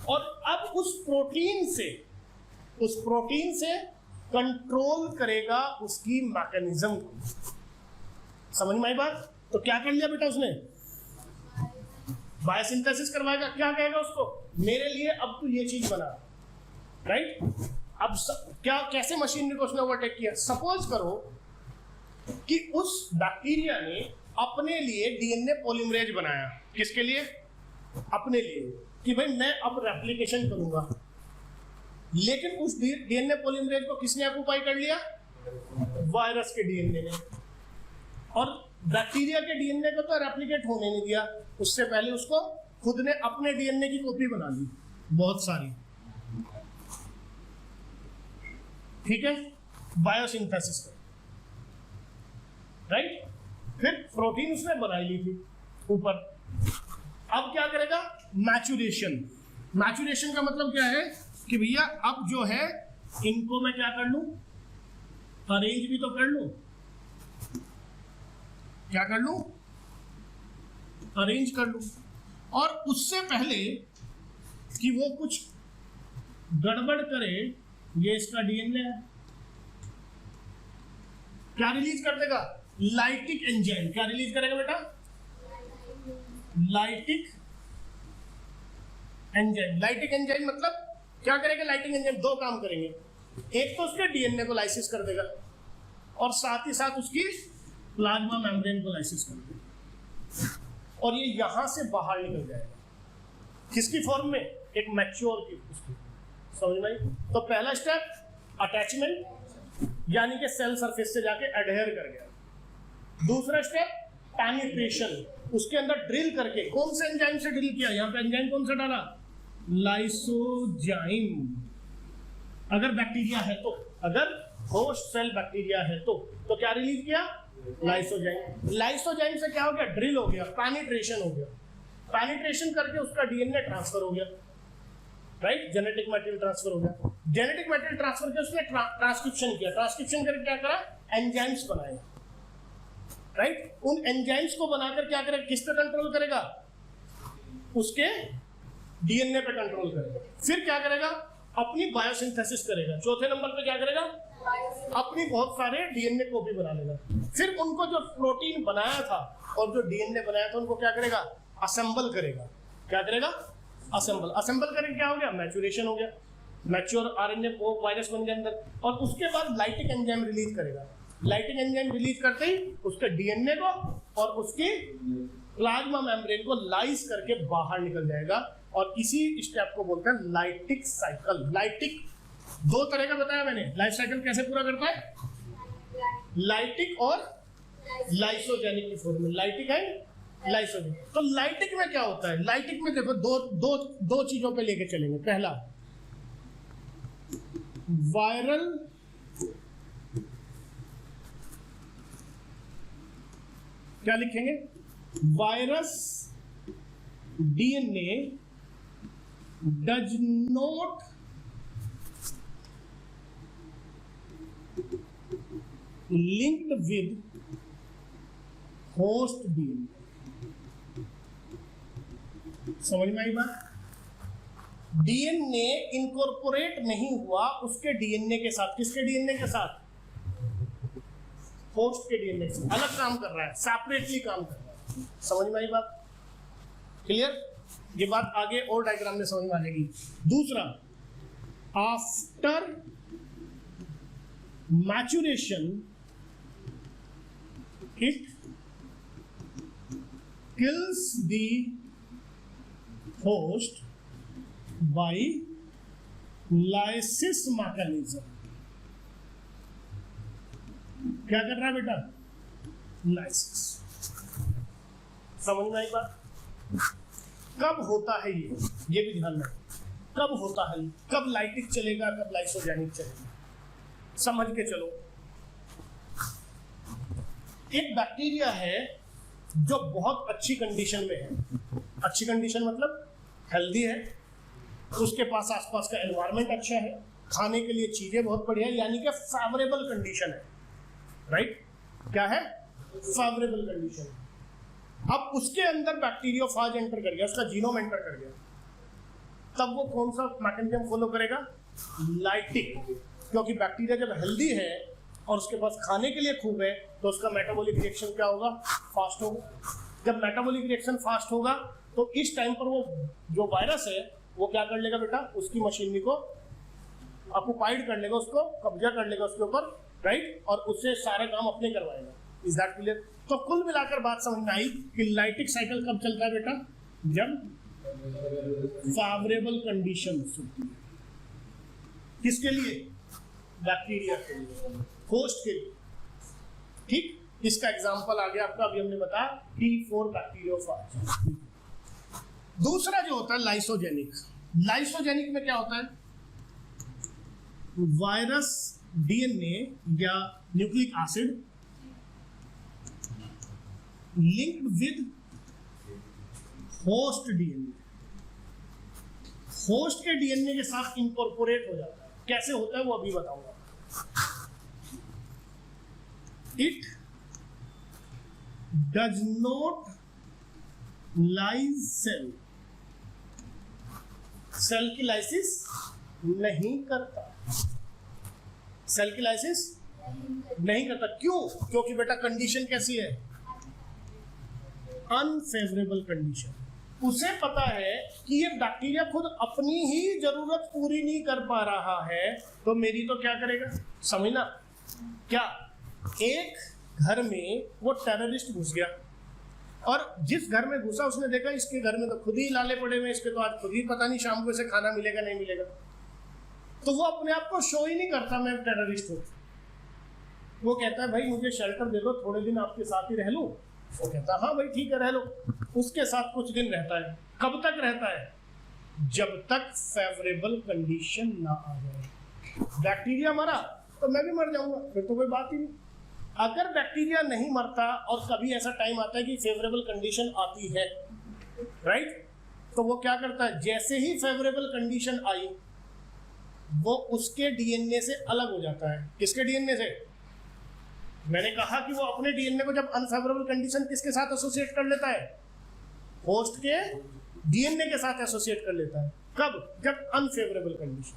और अब उस प्रोटीन से कंट्रोल करेगा उसकी मैकेनिज्म को। समझ में आई बात? तो क्या कर लिया बेटा उसने? बायोसिंथेसिस करवाएगा। क्या कहेगा उसको? मेरे लिए अब तू ये चीज बना, राइट। अब क्या, कैसे मशीनरी को उसने ओवरटेक किया? सपोज करो कि उस बैक्टीरिया ने अपने लिए डीएनए पॉलीमरेज बनाया। किसके लिए? अपने लिए, कि भाई मैं अब रेप्लिकेशन करूंगा। लेकिन उस डीएनए पॉलीमरेज को किसने ऑक्युपाई कर लिया? वायरस के डीएनए ने। और बैक्टीरिया के डीएनए को तो रेप्लिकेट होने नहीं दिया, उससे पहले उसको खुद ने अपने डीएनए की कॉपी बना ली, बहुत सारी। ठीक है, बायोसिंथेसिस कर, राइट। फिर प्रोटीन उसने बना ली थी ऊपर। अब क्या करेगा? मैचुरेशन। मैचुरेशन का मतलब क्या है कि भैया अब जो है इनको मैं क्या कर लूं? अरेंज भी तो कर लूं। क्या कर लूं? अरेंज कर लूं। और उससे पहले कि वो कुछ गड़बड़ करे, ये इसका डीएनए है, क्या रिलीज कर देगा? Lytic enzyme. क्या रिलीज करेगा बेटा? Lytic enzyme. लाइटिक एंजाइम मतलब क्या करेगा? लाइटिक एंजाइम दो काम करेंगे। एक तो उसके डीएनए को लाइसिस कर देगा और साथ ही साथ उसकी प्लाज्मा मेम्ब्रेन को लाइसिस कर देगा, और ये यहां से बाहर निकल जाएगा। किसकी फॉर्म में? एक मैच्योर की उसकी। समझ में आई? तो पहला स्टेप अटैचमेंट, यानी कि सेल सरफेस से जाके एडहेयर कर गया। दूसरा स्टेप पेनिट्रेशन, उसके अंदर ड्रिल करके। कौन से एंजाइम से ड्रिल किया? यहाँ पे एंजाइम कौन सा डाला? लाइसोजाइम। अगर बैक्टीरिया है तो, अगर होस्ट सेल बैक्टीरिया है तो क्या रिलीज किया? लाइसोजाइम। लाइसोजाइम से क्या हो गया? ड्रिल हो गया, पेनिट्रेशन हो गया। पेनिट्रेशन करके उसका डीएनए ट्रांसफर हो गया। राइट, जेनेटिक मटेरियल ट्रांसफर हो गया। जेनेटिक मटेरियल ट्रांसफर किया, उसने ट्रांसक्रिप्शन किया, ट्रांसक्रिप्शन करके क्या करा, एंजाइम्स बनाए, राइट। उन एंजाइम्स को बनाकर क्या करेगा, किस पे कंट्रोल करेगा, उसके डीएनए पे कंट्रोल करेगा। फिर क्या करेगा, अपनी बायोसिंथेसिस करेगा। चौथे नंबर पे क्या करेगा, अपनी बहुत सारे डीएनए कॉपी बना लेगा। फिर उनको जो प्रोटीन बनाया था और जो डीएनए बनाया था उनको क्या करेगा, असेंबल करेगा। क्या करेगा, असेंबल। असेंबल करके क्या हो गया, मैच्योरेशन हो गया, मैच्योर आरएनए वो वायरस बन गया अंदर। और उसके बाद लाइटिक एंजाइम रिलीज करेगा। लाइटिक एंजाइम रिलीज करते ही उसके डीएनए को और उसकी प्लाज्मा मेम्ब्रेन को लाइस करके बाहर निकल जाएगा। और इसी स्टेप को बोलते हैं लाइटिक साइकिल। लाइटिक दो तरह का बताया मैंने, लाइफ साइकिल कैसे पूरा करता है, लाइटिक और लाइसोजेनिक की फॉर्म में, लाइटिक एंड लाइसोजेनिक। तो लाइटिक में क्या होता है, लाइटिक में देखो दो चीजों पे लेके चलेंगे। पहला वायरल क्या लिखेंगे, virus DNA does not linked with host DNA। समझ में आई बात, डीएनए इनकॉर्पोरेट नहीं हुआ उसके डीएनए के साथ। किसके डीएनए के साथ, होस्ट के डीएनए से अलग काम कर रहा है, सेपरेटली काम कर रहा है। समझ में आई बात, क्लियर। ये बात आगे और डायग्राम में समझ में आ जाएगी। दूसरा, after maturation it kills the host by lysis mechanism। क्या कर रहा है बेटा, लाइसिस। समझ में आई बात। कब होता है ये भी ध्यान रखो, कब होता है, कब लाइटिक चलेगा, कब लाइसोजेनिक चलेगा, समझ के चलो। एक बैक्टीरिया है जो बहुत अच्छी कंडीशन में है। अच्छी कंडीशन मतलब हेल्दी है, उसके पास आसपास का एनवायरनमेंट अच्छा है, खाने के लिए चीजें बहुत बढ़िया है, यानी कि फेवरेबल कंडीशन है, राइट। क्या है, फेवरेबल कंडीशन। अब उसके अंदर बैक्टीरियोफाज एंटर कर गया, उसका जीनोम एंटर कर गया, तब वो कौन सा मैकेनिज्म फॉलो करेगा, लाइटिक। क्योंकि बैक्टीरिया जब हेल्दी है और उसके पास खाने के लिए खूब है तो उसका मेटाबॉलिक रिएक्शन क्या होगा, फास्ट होगा। जब मेटाबॉलिक रिएक्शन फास्ट होगा तो इस टाइम पर वो जो वायरस है वो क्या कर लेगा बेटा, उसकी मशीनरी को ऑक्युपाइड कर लेगा, उसको कब्जा कर लेगा उसके ऊपर, राइट, और उससे सारे काम अपने करवाएगा। Is that clear. तो कुल मिलाकर बात समझ में आई कि लाइटिक साइकिल कब चलता है बेटा, जब फेवरेबल कंडीशंस होती है। किसके लिए, बैक्टीरिया के लिए, होस्ट के लिए, ठीक। इसका एग्जांपल आ गया आपका, अभी हमने बताया T4 बैक्टीरियोफाज। दूसरा जो होता है लाइसोजेनिक। लाइसोजेनिक में क्या होता है, वायरस डीएनए या nucleic acid linked with host DNA, host के डीएनए के साथ इंकॉर्पोरेट हो जाता है। कैसे होता है वो अभी बताऊंगा। It does not lyse cell, cell की लाइसिस नहीं करता, सेल की लाइसिस नहीं करता। क्यों, क्योंकि बेटा कंडीशन कैसी है, अनफेवरेबल कंडीशन। उसे पता है कि ये बैक्टीरिया खुद अपनी ही जरूरत पूरी नहीं कर पा रहा है, तो मेरी तो क्या करेगा, समझना। क्या, एक घर में वो टेररिस्ट घुस गया और जिस घर में घुसा उसने देखा इसके घर में तो खुद ही लाले पड़े हुए, इसके तो आज खुद ही पता नहीं शाम को इसे खाना मिलेगा नहीं मिलेगा, तो वो अपने आप को शो ही नहीं करता मैं टेररिस्ट हूँ। वो कहता है भाई मुझे शेल्टर दे दो, थोड़े दिन आपके साथ ही रह लूं। वो कहता है हाँ भाई ठीक है रह लो। उसके साथ कुछ दिन रहता है। कब तक रहता है, जब तक फेवरेबल कंडीशन ना आ जाए। बैक्टीरिया मरा तो मैं भी मर जाऊंगा, फिर तो कोई बात ही नहीं। अगर बैक्टीरिया नहीं मरता और कभी ऐसा टाइम आता है कि फेवरेबल कंडीशन आती है, राइट, तो वो क्या करता है, जैसे ही फेवरेबल कंडीशन आई वो उसके डीएनए से अलग हो जाता है। किसके डीएनए से? मैंने कहा कि वो अपने डीएनए को जब अनफेवरेबल कंडीशन किसके साथ एसोसिएट कर लेता है, होस्ट के डीएनए के साथ एसोसिएट कर लेता है। कब? जब अनफेवरेबल कंडीशन।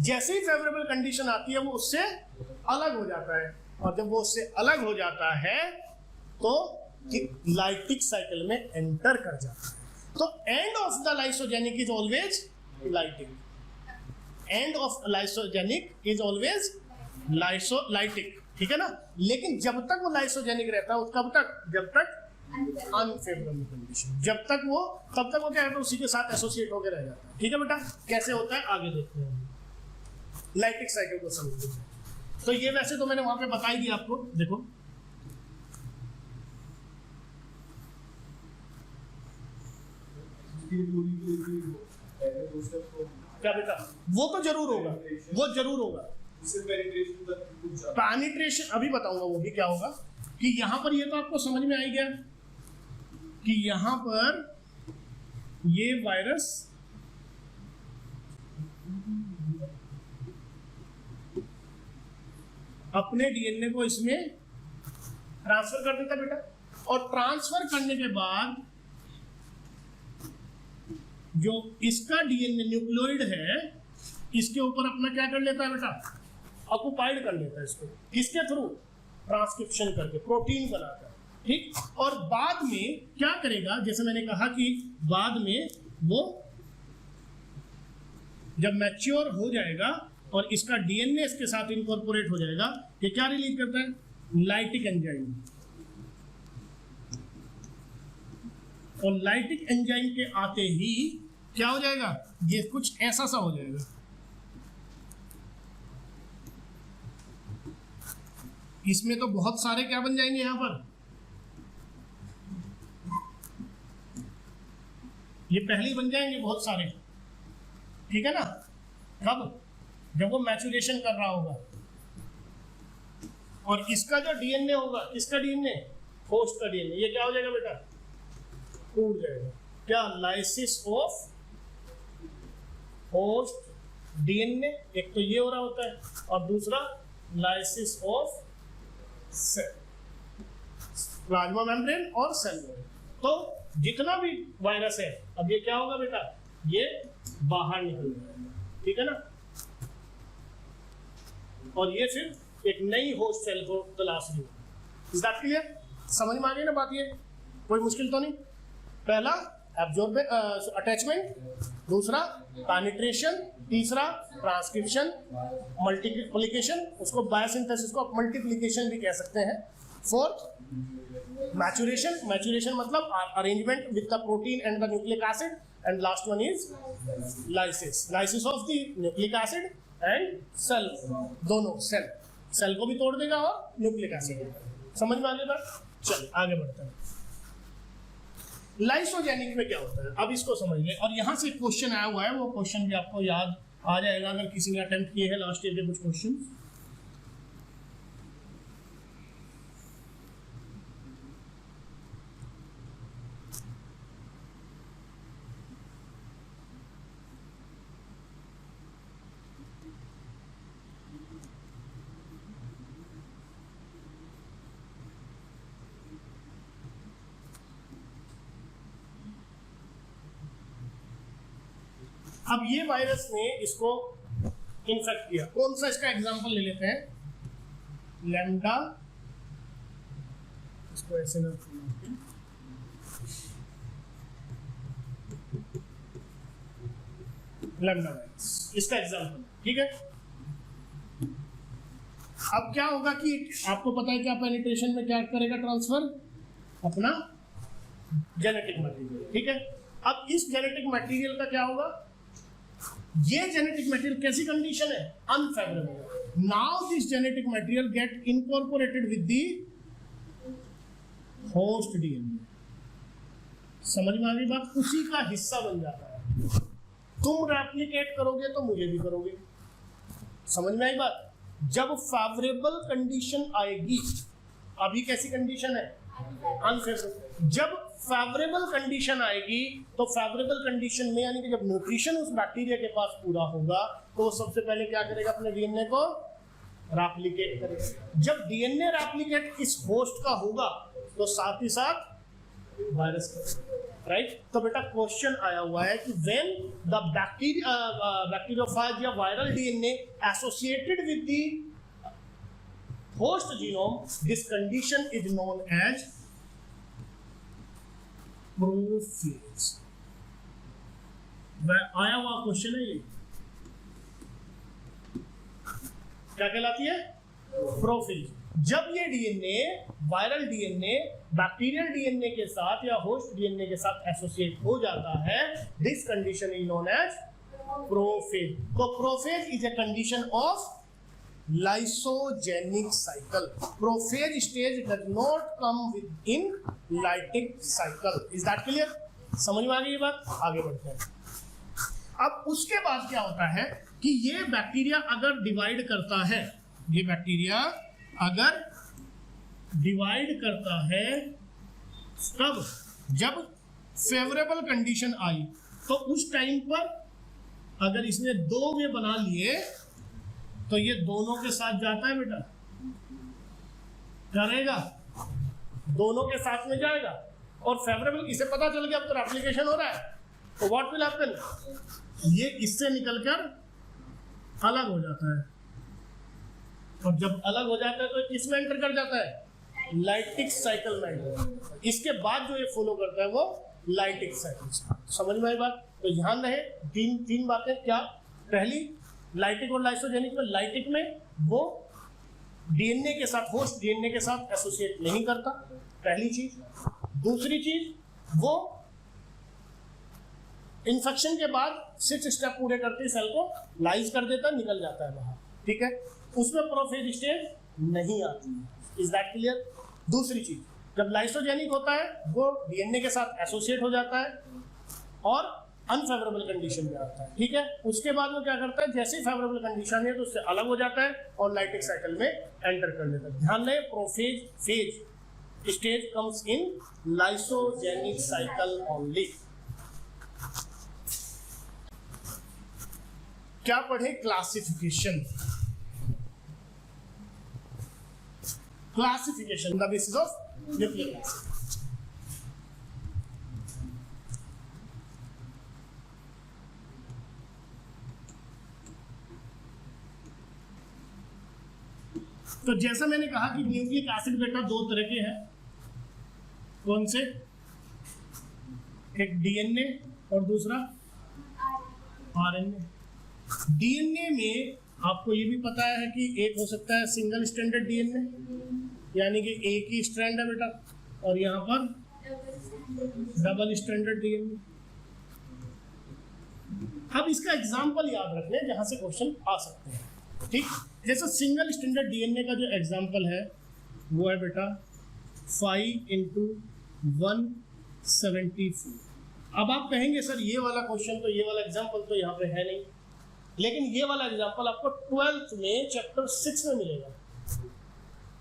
जैसे ही फेवरेबल कंडीशन आती है वो उससे अलग हो जाता है, और जब वो उससे अलग हो जाता है तो लाइटिक साइकिल में एंटर कर जाता है। तो end of the lysogenic is always lytic, end of lysogenic is always lytic, ठीक है ना। लेकिन जब तक वो लाइसोजेनिक रहता है कब तक? जब तक अनफेवरेबल कंडीशन, जब तक वो, तब तक वो क्या है, उसी के साथ एसोसिएट होकर रह जाता है। ठीक है बेटा, कैसे होता है आगे देखते हैं, लाइटिक साइकिल को समझते हैं। तो ये वैसे तो मैंने वहां पे बता ही दिया आपको, देखो क्या बेटा, वो तो जरूर होगा, वो जरूर होगा। पेनिट्रेशन अभी बताऊंगा वो भी क्या होगा। कि यहां पर ये तो आपको समझ में आ ही गया कि यहां पर ये वायरस अपने डीएनए को इसमें ट्रांसफर कर देता बेटा, और ट्रांसफर करने के बाद जो इसका डीएनए न्यूक्लियोइड है इसके ऊपर अपना क्या कर लेता है बेटा, ऑक्युपाइड कर लेता है इसको। किसके थ्रू? ट्रांसक्रिप्शन करके, प्रोटीन बनाकर, ठीक। और बाद में क्या करेगा, जैसे मैंने कहा कि बाद में वो जब मैच्योर हो जाएगा और इसका डीएनए इसके साथ इनकॉर्पोरेट हो जाएगा, ये क्या रिलीज करता है? Lytic enzyme. और लाइटिक एंजाइम के आते ही क्या हो जाएगा, ये कुछ ऐसा सा हो जाएगा। इसमें तो बहुत सारे क्या बन जाएंगे यहां पर, ये पहले ही बन जाएंगे बहुत सारे, ठीक है ना। कब? जब वो मैचुरेशन कर रहा होगा, और इसका जो डीएनए होगा, किसका डीएनए? होस्ट का डीएनए, ये क्या हो जाएगा बेटा? टूट जाएगा। क्या? लाइसिस ऑफ होस्ट डीएनए, एक तो ये हो रहा होता है, और दूसरा lysis of cell, plasma membrane और सेल मेम्ब्रेन। तो जितना भी वायरस है, अब ये क्या होगा बेटा, ये बाहर निकल जाएगा, ठीक है ना। और ये फिर एक नई होस्ट सेल को तलाश रही होगी। Is that clear? समझ में आ गई ना बात? ये कोई मुश्किल तो नहीं। पहला अटैचमेंट, दूसरा पेनिट्रेशन, तीसरा ट्रांसक्रिप्शन, मल्टीप्लिकेशन, उसको बायोसिंथेसिस को मल्टीप्लिकेशन भी कह सकते हैं। फोर्थ मैचुरेशन, मैचुरेशन मतलब arrangement with the protein and the nucleic acid, and last one is lysis, lysis of the nucleic acid and cell, दोनों सेल को भी तोड़ देगा और न्यूक्लिक एसिड। समझ में आ गया? चलिए आगे बढ़ते हैं। लाइसोजेनिक में क्या होता है, अब इसको समझिए। और यहाँ से क्वेश्चन आया हुआ है, वो क्वेश्चन भी आपको याद आ जाएगा अगर किसी ने अटेम्प्ट किए हैं लास्ट ईयर के कुछ क्वेश्चन। अब ये वायरस ने इसको इन्फेक्ट किया, कौन सा इसका एग्जांपल ले लेते हैं, लैम्डा, इसको ऐसे ना, लैम्डा वायरस इसका एग्जांपल, ठीक है। अब क्या होगा कि आपको पता है क्या पेनिट्रेशन में क्या करेगा, ट्रांसफर अपना जेनेटिक मटेरियल, ठीक है। अब इस जेनेटिक मटेरियल का क्या होगा, ये जेनेटिक मटेरियल कैसी कंडीशन है, unfavourable. Now this genetic material get incorporated with the host DNA. समझ में आ गई बात? उसी का हिस्सा बन जाता है। तुम रेप्लिकेट करोगे तो मुझे भी करोगे। समझ में आई बात? जब फेवरेबल कंडीशन आएगी, अभी कैसी कंडीशन है, अनफेवरेबल। जब फेवरेबल कंडीशन आएगी तो फेवरेबल कंडीशन में यानी कि जब न्यूट्रिशन उस बैक्टीरिया के पास पूरा होगा तो वो सबसे पहले क्या करेगा, अपने डीएनए को रेप्लिकेट करेगा। जब डीएनए रेप्लिकेट इस होस्ट का होगा तो साथ ही साथ वायरस का, राइट। तो बेटा क्वेश्चन आया हुआ है कि व्हेन द बैक्टीरियोफेज या viral DNA associated with the host genome, this condition is known as prophage. आया हुआ क्वेश्चन है ये, क्या कहलाती है, प्रोफेज। जब ये DNA viral DNA bacterial DNA के साथ या होस्ट डीएनए के साथ एसोसिएट हो जाता है, this condition is known as prophage. तो prophage is a condition of lysogynic cycle. Prophage stage does not come within lytic cycle. Is that clear? समझ में आ गई ये बात? आगे बढ़ते हैं। अब उसके बाद क्या होता है कि ये बैक्टीरिया अगर डिवाइड करता है, ये बैक्टीरिया अगर डिवाइड करता है तब जब फेवरेबल कंडीशन आई तो उस टाइम पर अगर इसने दो वे बना लिए तो ये दोनों के साथ जाता है बेटा, करेगा दोनों के साथ में जाएगा और फेवरेबल, इसे पता चल गया अब तो एप्लीकेशन हो रहा है, तो व्हाट विल हैपन, ये इससे निकलकर अलग हो जाता है और जब अलग हो जाता है तो किसमें एंटर कर जाता है, लाइटिक साइकिल में। इसके बाद जो ये फॉलो करता है वो लाइटिक साइकिल। समझ में आई बात? तो ध्यान रहे तीन बातें, क्या, पहली लाइटिक और लाइसोजेनिक में, लाइटिक में वो डीएनए के साथ, होस्ट डीएनए के साथ एसोसिएट नहीं करता, पहली चीज। दूसरी चीज, वो इन्फेक्शन के बाद 6 स्टेप पूरे करते सेल को लाइज कर देता, निकल जाता है बाहर, ठीक है। उसमें प्रोफेज स्टेज नहीं आती है। Is that clear? दूसरी चीज, जब लाइसोजेनिक होता है वो डीएनए के साथ एसोसिएट हो जाता है और अनफेवरेबल कंडीशन में आता है, ठीक है। उसके बाद वो क्या करता है, जैसे ही फेवरेबल कंडीशन है तो उससे अलग हो जाता है और लाइटिक साइकिल में एंटर कर लेता है। ध्यान रहे, prophase phase stage comes in lysogenic cycle only. क्या पढ़े, classification. Classification the basis of nucleic acid. तो जैसा मैंने कहा कि न्यूक्लिक एसिड बेटा दो तरह के हैं, कौन से, एक डीएनए और दूसरा आरएनए। डीएनए में आपको ये भी पता है कि एक हो सकता है सिंगल स्ट्रैंडेड डीएनए, यानी कि एक ही स्ट्रैंड है बेटा, और यहाँ पर डबल स्ट्रैंडेड डीएनए। अब इसका एग्जाम्पल याद रखने जहां से क्वेश्चन आ सकते हैं, ठीक। जैसे सिंगल स्टैंडर्ड डीएनए का जो एग्जांपल है वो है बेटा 5 × 174। अब आप कहेंगे सर ये वाला क्वेश्चन तो, ये वाला एग्जांपल तो यहाँ पे है नहीं, लेकिन ये वाला एग्जांपल आपको 12th में चैप्टर 6 में मिलेगा।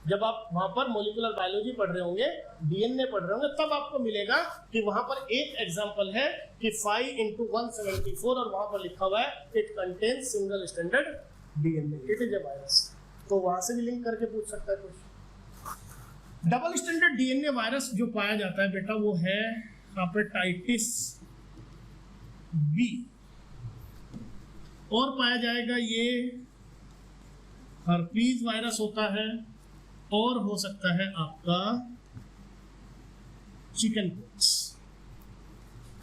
जब आप वहां पर मॉलिक्यूलर बायोलॉजी पढ़ रहे होंगे, डीएनए पढ़ रहे होंगे, तब आपको मिलेगा कि वहां पर एक एग्जांपल है कि 5 × 174 और वहां पर लिखा हुआ है it contains single standard DNA, it is a virus. तो वहां से भी लिंक करके पूछ सकता है कुछ। डबल स्टैंडर्ड डीएनए वायरस जो पाया जाता है बेटा वो है हेपेटाइटिस बी, और पाया जाएगा ये हर्पीज वायरस होता है, और हो सकता है आपका चिकन पॉक्स,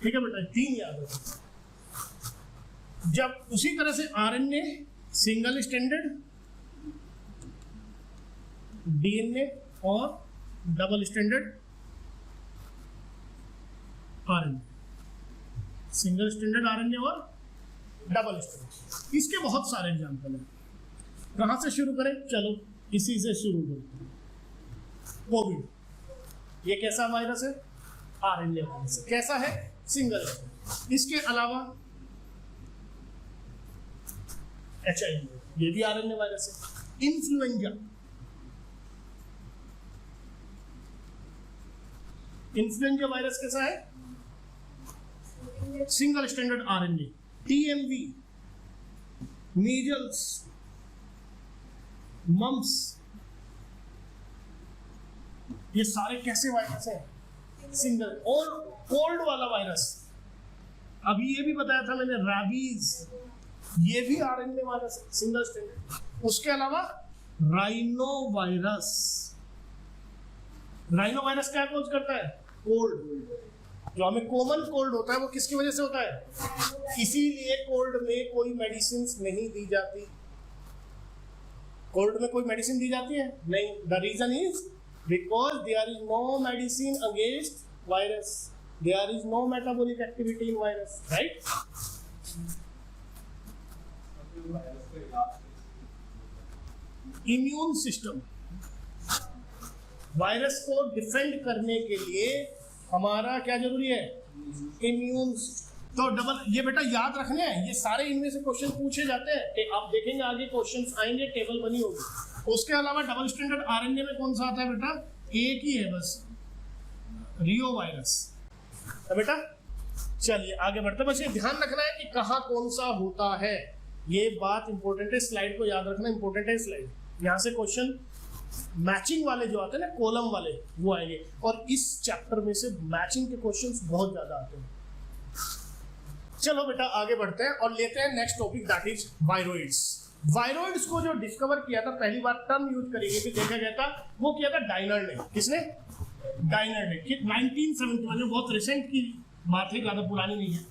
ठीक है बेटा, 3 याद रखो। जब उसी तरह से आरएनए सिंगल स्टैंडर्ड, डीएनए और double standard RNA, single standard RNA और डबल स्टैंडर्ड। इसके बहुत सारे एग्जांपल हैं। कहां से शुरू करें, चलो इसी से शुरू करते हैं। कोविड, ये कैसा वायरस है, आरएनए वायरस। कैसा है, सिंगल स्टैंडर्ड। इसके अलावा HIV, ये भी आरएनए वायरस है। इन्फ्लुएंजा, इन्फ्लुएंजा वायरस कैसा है? Single standard RNA. TMV, measles, mumps, ये सारे कैसे वायरस हैं? सिंगल। और कोल्ड वाला वायरस, अभी ये भी बताया था मैंने, रैबीज, ये भी आरएनए वायरस, सिंगल स्टैंडर्ड। उसके अलावा राइनो वायरस। राइनो वायरस क्या कॉज करता है? कोल्ड। जो हमें कॉमन कोल्ड होता है वो किसकी वजह से होता है? इसीलिए कोल्ड में कोई मेडिसिन नहीं दी जाती। कोल्ड में कोई मेडिसिन दी जाती है नहीं। The reason is because there is no medicine against virus, there is no metabolic activity in virus, right? Immune system, virus को डिफेंड करने के लिए हमारा क्या जरूरी है? इम्यून। तो डबल, ये बेटा याद रखने हैं, ये सारे इनमें से क्वेश्चन पूछे जाते हैं। आप देखेंगे आगे क्वेश्चंस आएंगे, टेबल बनी होगी। उसके अलावा डबल स्टैंडर्ड आरएनए में कौन सा आता है बेटा? एक ही है बस, रियो वायरस। तो बेटा चलिए आगे बढ़ते, बस ये ध्यान रखना है कि कहाँ कौन सा होता है, ये बात इंपॉर्टेंट है। स्लाइड को याद रखना इंपॉर्टेंट है। स्लाइड, यहाँ से क्वेश्चन मैचिंग वाले जो आते हैं ना, कॉलम वाले, वो आएंगे। और इस चैप्टर में से मैचिंग के क्वेश्चंस बहुत ज्यादा आते हैं। चलो बेटा आगे बढ़ते हैं और लेते हैं next topic, that is viroids. Viroids को जो डिस्कवर किया था, पहली बार टर्म यूज करेंगे कि देखा गया था, वो किया था डाइनर ने। किसने? डाइनर ने। 1971 में, बहुत रिसेंट की बात है, ज्यादा पुरानी नहीं है।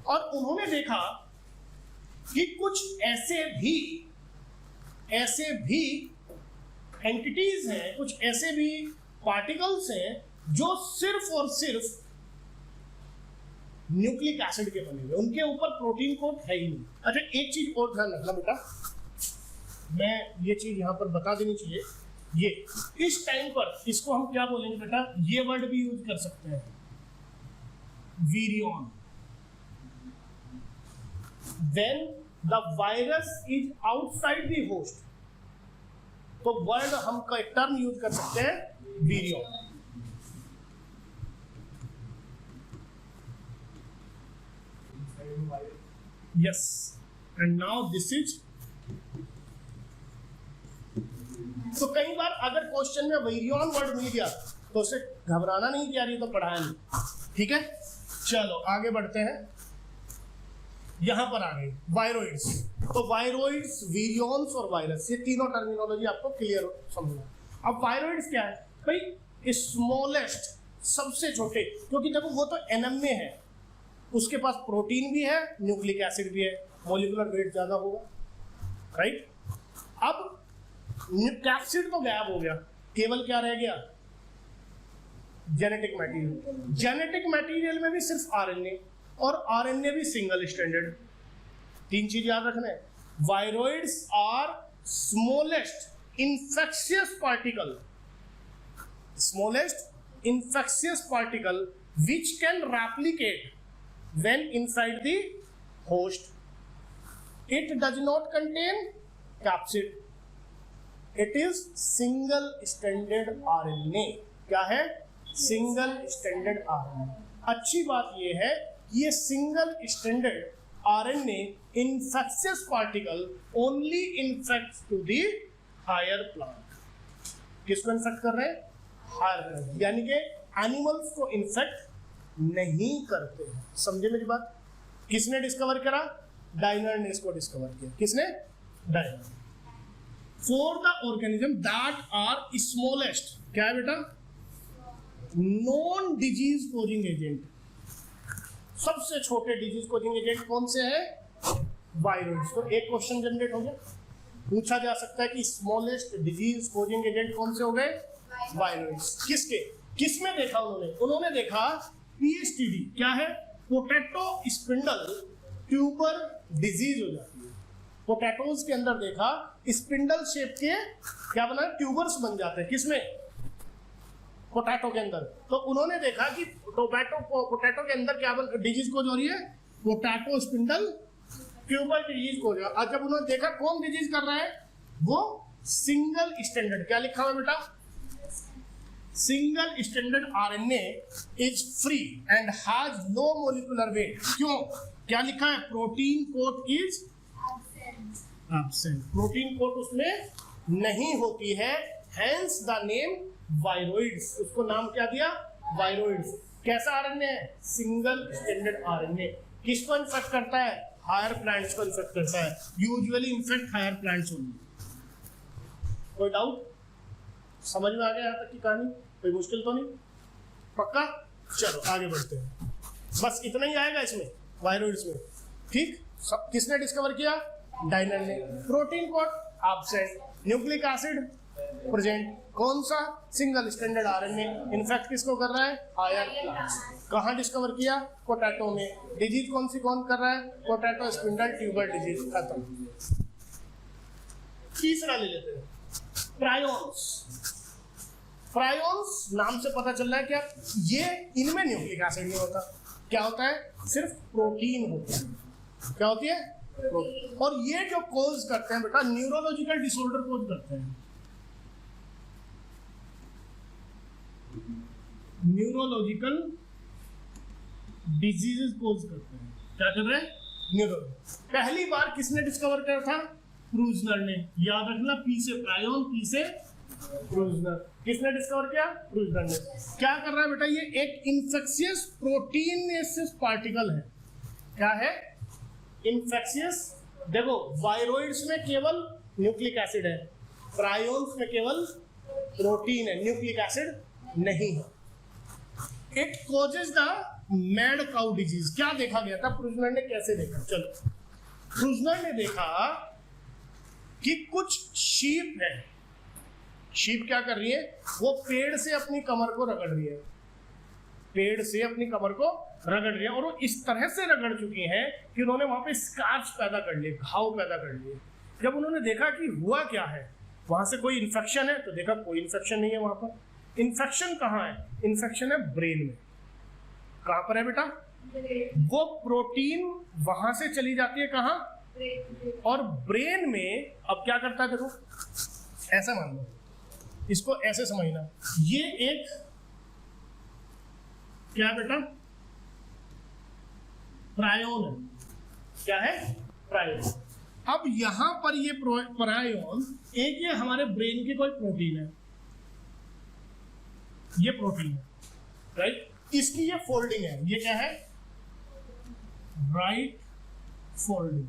और उन्होंने देखा कि कुछ ऐसे भी एंटिटीज हैं, कुछ ऐसे भी पार्टिकल्स हैं जो सिर्फ और सिर्फ न्यूक्लिक एसिड के बने हुए, उनके ऊपर प्रोटीन कोट है ही नहीं। अच्छा एक चीज और ध्यान रखना बेटा, मैं ये चीज यहां पर बता देनी चाहिए। ये इस टाइम पर इसको हम क्या बोलेंगे बेटा? ये वर्ड भी यूज कर सकते हैं, वीरियन। When the virus is outside the host, तो वर्ड हम का एक टर्म यूज कर सकते हैं, वीरियन। Yes, and now this is. तो कई बार अगर क्वेश्चन में वीरियन वर्ड मिल गया तो उसे घबराना नहीं कि यार ये तो पढ़ाया नहीं, ठीक है? चलो आगे बढ़ते हैं। यहां पर आ गए वायरोइड्स। तो वायरोइड्स, वीरियंस और वायरस, ये तीनों टर्मिनोलॉजी आपको क्लियर समझना। अब वायरोइड्स क्या है भाई? स्मॉलेस्ट, सबसे छोटे, क्योंकि देखो वो तो एनएम में है, उसके पास प्रोटीन भी है, न्यूक्लिक एसिड भी है, मॉलिक्यूलर वेट ज्यादा होगा, राइट? अब कैप्सिड तो गायब हो गया, केवल क्या रह गया? Genetic material. जेनेटिक मटेरियल में भी सिर्फ आरएनए, और आरएनए भी सिंगल स्टैंडर्ड। तीन चीज याद रखना है। Viroids are smallest infectious particle, smallest infectious particle which can replicate when inside the host. It does not contain capsid. It is single stranded RNA. क्या है? Single standard RNA. अच्छी बात यह है कि ये single standard RNA infectious particle only infects to the higher plant. किसको infect कर रहे हैं? हायर प्लांट, यानी कि एनिमल्स को इन्फेक्ट नहीं करते हैं। समझे मेरी बात? किसने डिस्कवर करा? डाइनर ने इसको डिस्कवर किया। किसने? Diener. For the organism that are smallest, क्या है बेटा? Non disease causing agent. सबसे छोटे डिजीज कोजिंग एजेंट कौन से हैं? वायरस। तो एक क्वेश्चन जनरेट हो गया, पूछा जा सकता है कि स्मॉलेस्ट डिजीज कोजिंग एजेंट कौन से हो गए? वायरस। किसके? किसमें देखा उन्होंने? उन्होंने देखा पीएसटीडी, क्या है? पोटैटो स्पिंडल ट्यूबर डिजीज हो जाती है। पोटैटोज के अंदर देखा स्पिंडल शेप के क्या बना? ट्यूबर्स बन जाते हैं। किसमें? पोटैटो के अंदर। तो उन्होंने देखा कि पोटैटो के अंदर क्या डिजीज कोज हो रही है? Potato spindle tuber disease cause. और जब उन्होंने देखा कौन डिजीज कर रहा है, वो सिंगल स्टैंडर्ड, क्या लिखा हुआ बेटा? Single standard RNA is free and has no molecular weight. क्यों? क्या लिखा है? Protein coat is absent, protein coat उसमें नहीं होती है, हेंस द नेम वायरोइड्स। उसको नाम क्या दिया? वायरोइड्स। कैसा आरएनए है? Single standard RNA. किसको इन्फेक्ट करता है? हायर प्लांट्स को इन्फेक्ट करता है, usually infect higher plants only. कोई डाउट? समझ में आ गया यहाँ तक की कहानी? कोई मुश्किल तो नहीं? पक्का? चलो आगे बढ़ते हैं। बस इतना ही आएगा इसमें, वायरोइड्स में। ठीक, सब किसने डिस्कवर किया? डाइनर ने। Protein code absent, nucleic acid present. कौन सा? Single standard RNA. इनफैक्ट किसको कर रहा है? Higher plants. कहाँ डिस्कवर किया? पोटैटो में। डिजीज कौन सी कौन कर रहा है? Potato spindle tuber disease. खत्म। तीसरा ले लेते हैं, प्रायोन्स। प्रायोन्स नाम से पता चल रहा है क्या? ये इनमें न्यूक्लिक एसिड नहीं होता। क्या होता है? सिर्फ प्रोटीन होता है। क्या होती है? प्रोटीन। और ये जो कोज करते हैं बेटा, न्यूरोलॉजिकल डिसऑर्डर कोज करते हैं। न्यूरोलॉजिकल डिजीजेस कोज करते हैं। क्या कर रहे हैं? न्यूरो। पहली बार किसने डिस्कवर किया था? प्रूजनर ने। याद रखना, पी से प्रायोन, पी से प्रूजनर। किसने डिस्कवर किया? प्रूजनर ने। क्या कर रहा है बेटा? ये एक इन्फेक्शियस प्रोटीनेसिस पार्टिकल है। क्या है? इन्फेक्शियस। देखो, वायरोइड्स में केवल न्यूक्लिक एसिड है, प्रायोन्स में केवल प्रोटीन है, न्यूक्लिक एसिड नहीं है। It causes the mad cow disease. क्या देखा गया था? प्रूजनर ने कैसे देखा? चलो, प्रूजनर ने देखा कि कुछ शीप है। शीप क्या कर रही है? वो पेड़ से अपनी कमर को रगड़ रही है, पेड़ से अपनी कमर को रगड़ रही है, और वो इस तरह से रगड़ चुकी हैं कि उन्होंने वहां पे स्कार्स पैदा कर लिए, घाव पैदा कर लिए। जब उन्होंने देखा कि हुआ क्या है, वहां से कोई इन्फेक्शन है, तो देखा कोई इन्फेक्शन नहीं है वहां पर। इन्फेक्शन कहाँ है? इन्फेक्शन है ब्रेन में। कहां पर है बेटा? वो प्रोटीन वहां से चली जाती है कहां? और ब्रेन में अब क्या करता है? देखो, ऐसा मान लो, इसको ऐसे समझना, ये एक क्या बेटा? प्रायोन है। क्या है? प्रायोन। अब यहां पर ये प्रायोन, एक ये हमारे ब्रेन की कोई प्रोटीन है, ये प्रोटीन है, राइट? इसकी ये फोल्डिंग है। ये क्या है? Right folding.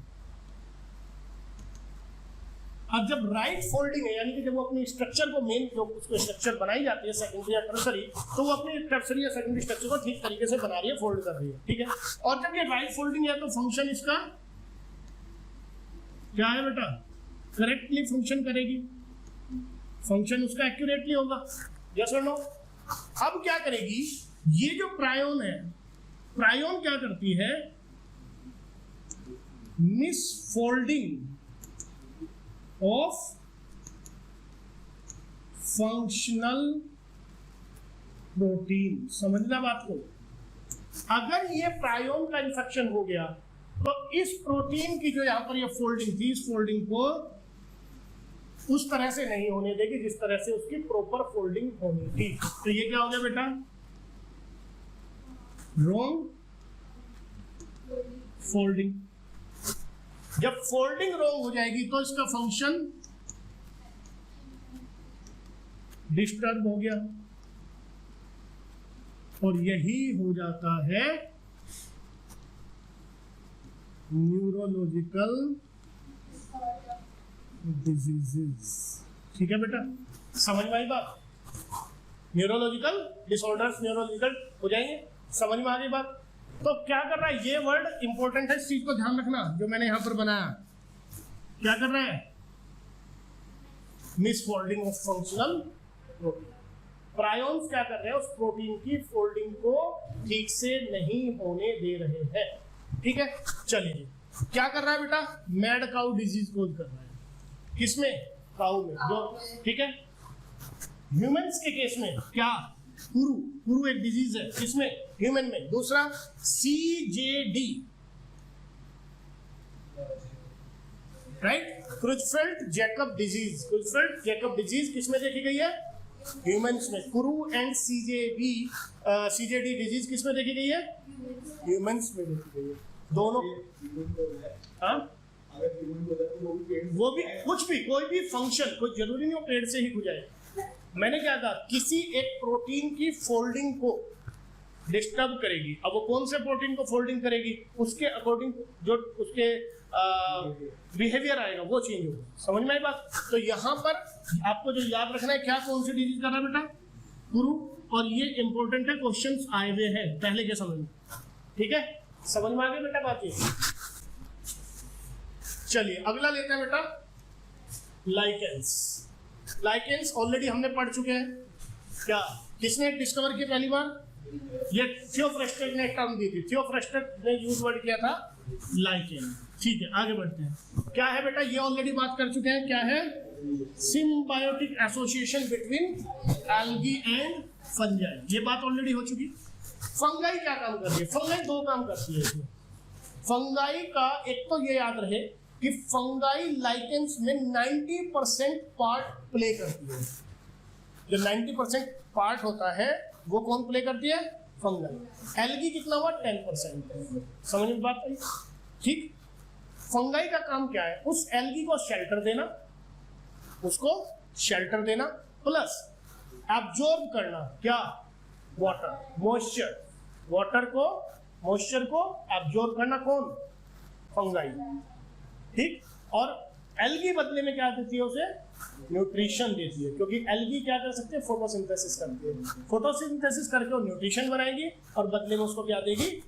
अब जब राइट फोल्डिंग है, यानी कि जब वो अपनी स्ट्रक्चर को, मेन जो उसको स्ट्रक्चर बनाई जाती है सेकेंडरी या टर्सरी, तो वो अपनी टर्सरी या सेकेंडरी स्ट्रक्चर को ठीक तरीके से बना रही है, फोल्ड कर रही है। ठीक है? और जब ये राइट फोल्डिंग है, तो फंक्शन इसका क्या है बेटा? करेक्टली फंक्शन करेगी, फंक्शन उसका एक्यूरेटली होगा। यस और नो? अब क्या करेगी? ये जो प्रायोन है, प्रायोन क्या करती है? Misfolding of functional protein. समझना बात को। अगर ये प्रायोन का इन्फेक्शन हो गया, तो इस प्रोटीन की जो यहां पर ये फोल्डिंग थी, इस फोल्डिंग को उस तरह से नहीं होने देगी जिस तरह से उसकी प्रॉपर फोल्डिंग होनी थी। तो ये क्या हो गया बेटा? Wrong folding. जब फोल्डिंग रॉन्ग हो जाएगी तो इसका फंक्शन डिस्टर्ब हो गया, और यही हो जाता है न्यूरोलॉजिकल डिजीजेस। ठीक है बेटा? समझ में आई बात? न्यूरोलॉजिकल डिसऑर्डर्स न्यूरोलॉजिकल हो जाएंगे। समझ में आ गई बात? तो क्या कर रहा है? ये वर्ड इंपॉर्टेंट है, इस चीज को ध्यान रखना जो मैंने यहां पर बनाया। क्या कर रहा है? Misfolding of functional protein. Prions क्या कर रहे हैं? उस प्रोटीन की फोल्डिंग को ठीक से नहीं होने दे रहे हैं। ठीक है? चलिए, क्या कर रहा है बेटा? मैड काउ डिजीज कोज कर रहा है। किसमें? काउ में। जो ठीक है, ह्यूमंस के केस में क्या? पुरु एक डिजीज है। किसमें? ह्यूमन में। दूसरा CJD, right? Creutzfeldt Jakob disease. Creutzfeldt Jakob disease किसमें देखी गई है? ह्यूमंस में। कुरू एंड सीजेडी डिजीज किस में देखी गई है? ह्यूमंस में देखी गई है। दोनों हाँ, वो भी कुछ भी कोई भी फंक्शन, कोई जरूरी नहीं वो पेड़ से ही हो जाए। मैंने क्या कहा, किसी एक प्रोटीन की फोल्डिंग को डिस्टर्ब करेगी। अब वो कौन से प्रोटीन को फोल्डिंग करेगी, उसके अकॉर्डिंग जो उसके बिहेवियर आएगा वो चेंज होगा। समझ में आई बात? तो यहाँ पर आपको जो याद रखना है, क्या कौन सी डिजीज कर रहा है बेटा? गुरु। और ये इंपॉर्टेंट है, क्वेश्चंस आए हुए हैं पहले के समय में। ठीक है, समझ में आ गया बेटा बात? ये चलिए अगला लेते हैं बेटा, लाइकेंस। लाइकेंस ऑलरेडी हमने पढ़ चुके हैं। क्या किसने डिस्कवर किया पहली बार? ये थियोफ्रेस्टेट ने एक टर्म दी थी, थियोफ्रेस्टेट ने यूज वर्ड किया था लाइकेन। ठीक है, आगे बढ़ते हैं। क्या है बेटा? ये ऑलरेडी बात कर चुके हैं। क्या है? Symbiotic association between algae and fungi. ये बात ऑलरेडी हो चुकी। फंगाई क्या काम करती है? फंगाई दो काम करती है इसमें। फंगाई का एक तो ये याद रहे कि फंगाई लाइकेंस में 90% पार्ट प्ले करती है। जो 90% पार्ट होता है वो कौन प्ले करती है? फंगाई। एल्गी कितना हुआ? 10%। समझ में बात आई? ठीक। फंगाई का काम क्या है? उस एल्गी को शेल्टर देना, उसको शेल्टर देना, प्लस एब्जॉर्ब करना। क्या? Water, moisture. वाटर को, मॉइस्चर को एब्जॉर्ब करना कौन? फंगाई। ठीक। और एल्गी बदले में क्या देती है? उसे न्यूट्रिशन देती है, क्योंकि एल्गी क्या कर सकते हैं? फोटोसिंथेसिस करती है। फोटोसिंथेसिस करके वो न्यूट्रिशन बनाएगी और बदले में उसको क्या देगी?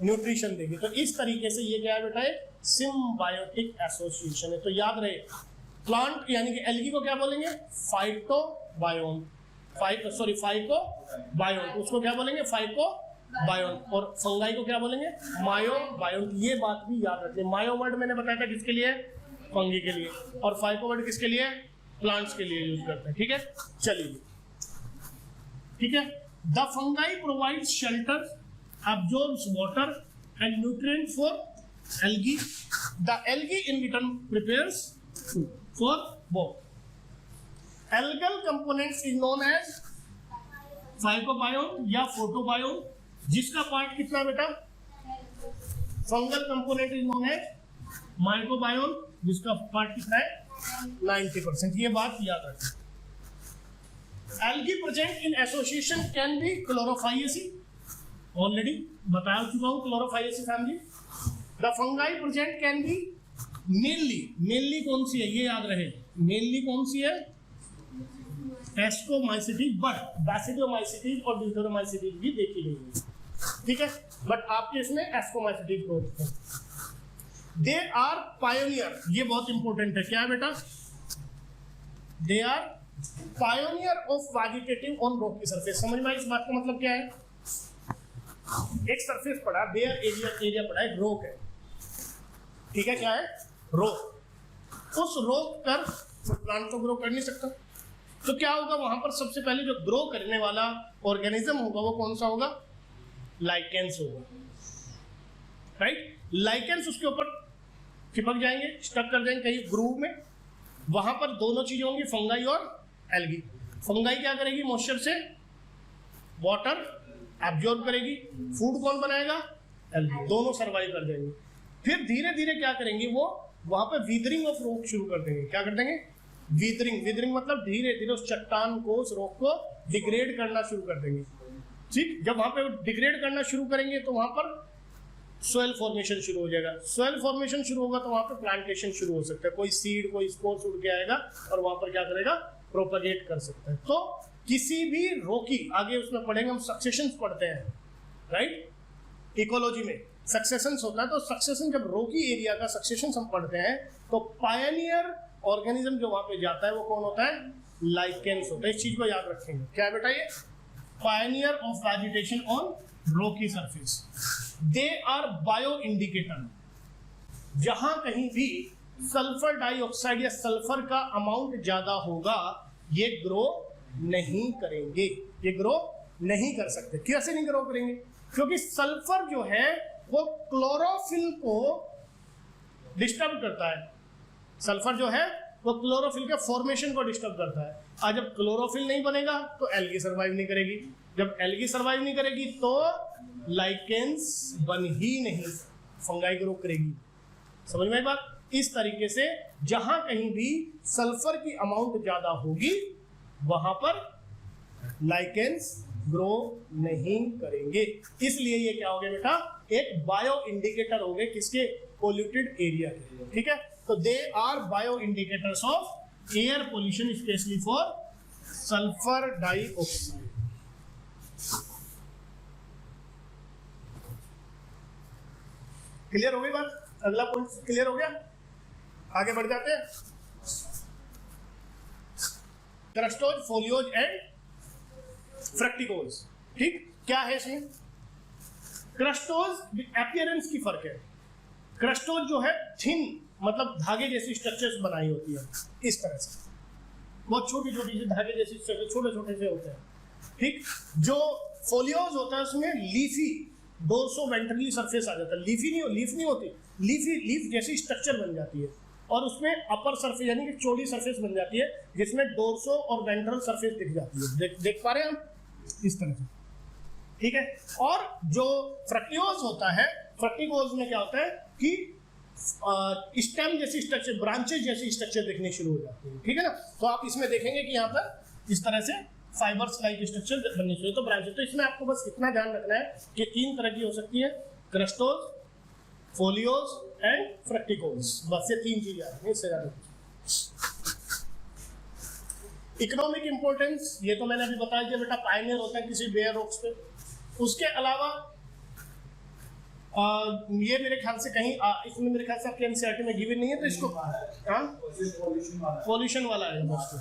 न्यूट्रिशन देगी। तो इस तरीके से ये क्या है बेटा? सिम्बायोटिक एसोसिएशन है। तो याद रहे, प्लांट यानी कि एल्गी को क्या बोलेंगे? फाइटोबायोन। फाइकोबायोन, उसको क्या बोलेंगे? फाइकोबायोन। और फंगाई को क्या बोलेंगे? मायोबायोन। ये बात भी याद रखिए। मायो वर्ड मैंने बताया था किसके लिए? फंगी के लिए। और फाइको वर्ड किसके लिए? प्लांट्स के लिए यूज करते हैं। ठीक है, चलिए। ठीक है, the fungi provides shelter, absorbs water and nutrient for algae. The algae in return prepares food for both. Algal components is known as phycobiome या photobiome, जिसका पार्ट कितना बेटा? Fungal component is known as microbiome, जिसका part कितना है? 90%। ये बात याद रखें। Algae present in association can be chlorophyllaceae, already बता चुका हूं, chlorophyllaceae family. The fungi present can be mainly कौन सी है? ये याद रहे, मेनली कौन सी है? एस्कोमाइसिटीज, बट बैसिडोमाइसिटीज और डिथेरोमाइसिटीज भी देखी गई है। ठीक है, बट आपके इसमें एस्कोमाइसिटीज होते हैं। दे आर पायोनियर, ये बहुत इंपॉर्टेंट है। क्या है बेटा? They are pioneer of vegetative on rocky surface. समझ में इस बात का मतलब क्या है? एक सरफेस पड़ा, बेयर एरिया पड़ा, एक रोक है। ठीक है, क्या है? रोक। उस रोक पर प्लांट तो ग्रो कर नहीं सकता। तो क्या होगा वहां पर? सबसे पहले जो ग्रो करने वाला ऑर्गेनिज्म होगा वो कौन सा होगा? लाइकेंस होगा। राइट? लाइकेंस उसके ऊपर चिपक जाएंगे, स्टक कर जाएंगे कहीं ग्रूव में। वहां पर दोनों चीजें होंगी, फंगाई और एल्गी। फंगाई क्या करेगी? मॉइस्चर से वाटर एब्जॉर्ब करेगी। फूड कौन बनाएगा? एल्गी। दोनों सर्वाइव कर जाएंगे। फिर धीरे धीरे क्या करेंगे? वो वहां पे वीदरिंग ऑफ रॉक शुरू कर देंगे। क्या कर देंगे? वीदरिंग मतलब धीरे धीरे उस चट्टान को, उस रॉक को डिग्रेड करना शुरू कर देंगे। ठीक, जब वहां पे डिग्रेड करना शुरू करेंगे तो वहां पर सोयल फॉर्मेशन शुरू हो जाएगा। सोयल फॉर्मेशन शुरू होगा तो वहां पर प्लांटेशन शुरू हो सकता है। कोई सीड, कोई स्पोर्स उड़ के आएगा और वहां पर क्या करेगा? प्रोपगेट कर सकता है। तो किसी भी रोकी, आगे उसमें पढ़ेंगे हम, सक्सेशंस पढ़ते हैं, राइट? इकोलॉजी में सक्सेशंस होता है। तो सक्सेशन, जब रोकी एरिया का सक्सेशंस हम पढ़ते हैं तो पायनियर ऑर्गेनिज्म जो वहां पे जाता है वो कौन होता है? लाइकेंस होता है। इस चीज को याद रखेंगे। क्या है बेटा? ये pioneer of vegetation on rocky surface. They are bio indicator. जहां कहीं भी सल्फर डाइऑक्साइड या सल्फर का अमाउंट ज्यादा होगा, ये ग्रो नहीं करेंगे, ये ग्रो नहीं कर सकते। कैसे नहीं ग्रो करेंगे? क्योंकि सल्फर जो है वो क्लोरोफिल को डिस्टर्ब करता है। सल्फर जो है वो क्लोरोफिल के फॉर्मेशन को डिस्टर्ब करता है। आज जब क्लोरोफिल नहीं बनेगा तो एल्गी सर्वाइव नहीं करेगी, जब एल्गी सर्वाइव नहीं करेगी तो लाइकेंस बन ही नहीं, फंगाई ग्रो करेगी। समझ में आई बात? इस तरीके से जहां कहीं भी सल्फर की अमाउंट ज्यादा होगी वहां पर लाइकेंस ग्रो नहीं करेंगे। इसलिए ये क्या हो गया बेटा, एक बायो इंडिकेटर हो गए किसके, पोल्यूटेड एरिया के। ठीक है, तो they are bio indicators of air pollution specially for sulphur dioxide. Clear हो गई बात? अगला पॉइंट क्लियर हो गया, आगे बढ़ जाते हैं। Crustose, foliose and fruticose. ठीक, क्या है इसमें? क्रस्टोज अपीयरेंस की फर्क है। क्रस्टोज जो है थिन, मतलब धागे जैसी स्ट्रक्चर्स बनाई होती है इस तरह से, बहुत छोटी छोटी से धागे जैसी स्ट्रक्चर, छोटे छोटे से होते हैं। ठीक, जो फोलियोज होता है उसमें लीफी डोर्सो वेंट्रली सरफेस आ जाता है। लीफ नहीं होती, लीफ जैसी स्ट्रक्चर बन जाती है और उसमें अपर सरफेस यानी कि चौड़ी सरफेस बन जाती है जिसमें डोर्सो और वेंट्रल सरफेस दिख जाती है। देख पा रहे हैं हम इस तरह से। ठीक है, और जो फ्रक्टियोज होता है, फ्रक्टिकोज में क्या होता है कि स्टेम जैसी स्ट्रक्चर, ब्रांचेस जैसी स्ट्रक्चर दिखने शुरू हो जाती है। ठीक है ना, तो आप इसमें देखेंगे कि यहाँ पर इस तरह से फाइबर्स लाइक स्ट्रक्चर बननी चाहिए, तो ब्रांचेस। तो इसमें आपको बस इतना ध्यान रखना है कि 3 तरह की हो सकती है, क्रस्टोज, फोलियोज एंड फ्रक्टिकोज। बस ये 3 चीजें आ रही हैं, इससे ज्यादा। इकोनॉमिक इंपॉर्टेंस ये तो मैंने अभी बताया कि बेटा पायनियर होता है किसी बेयर ओक्स पे। उसके अलावा ये मेरे ख्याल से कहीं इसमें मेरे ख्याल से आपके एनसीईआरटी में गिवन नहीं है, तो इसको पॉल्यूशन वाला है दोस्तों।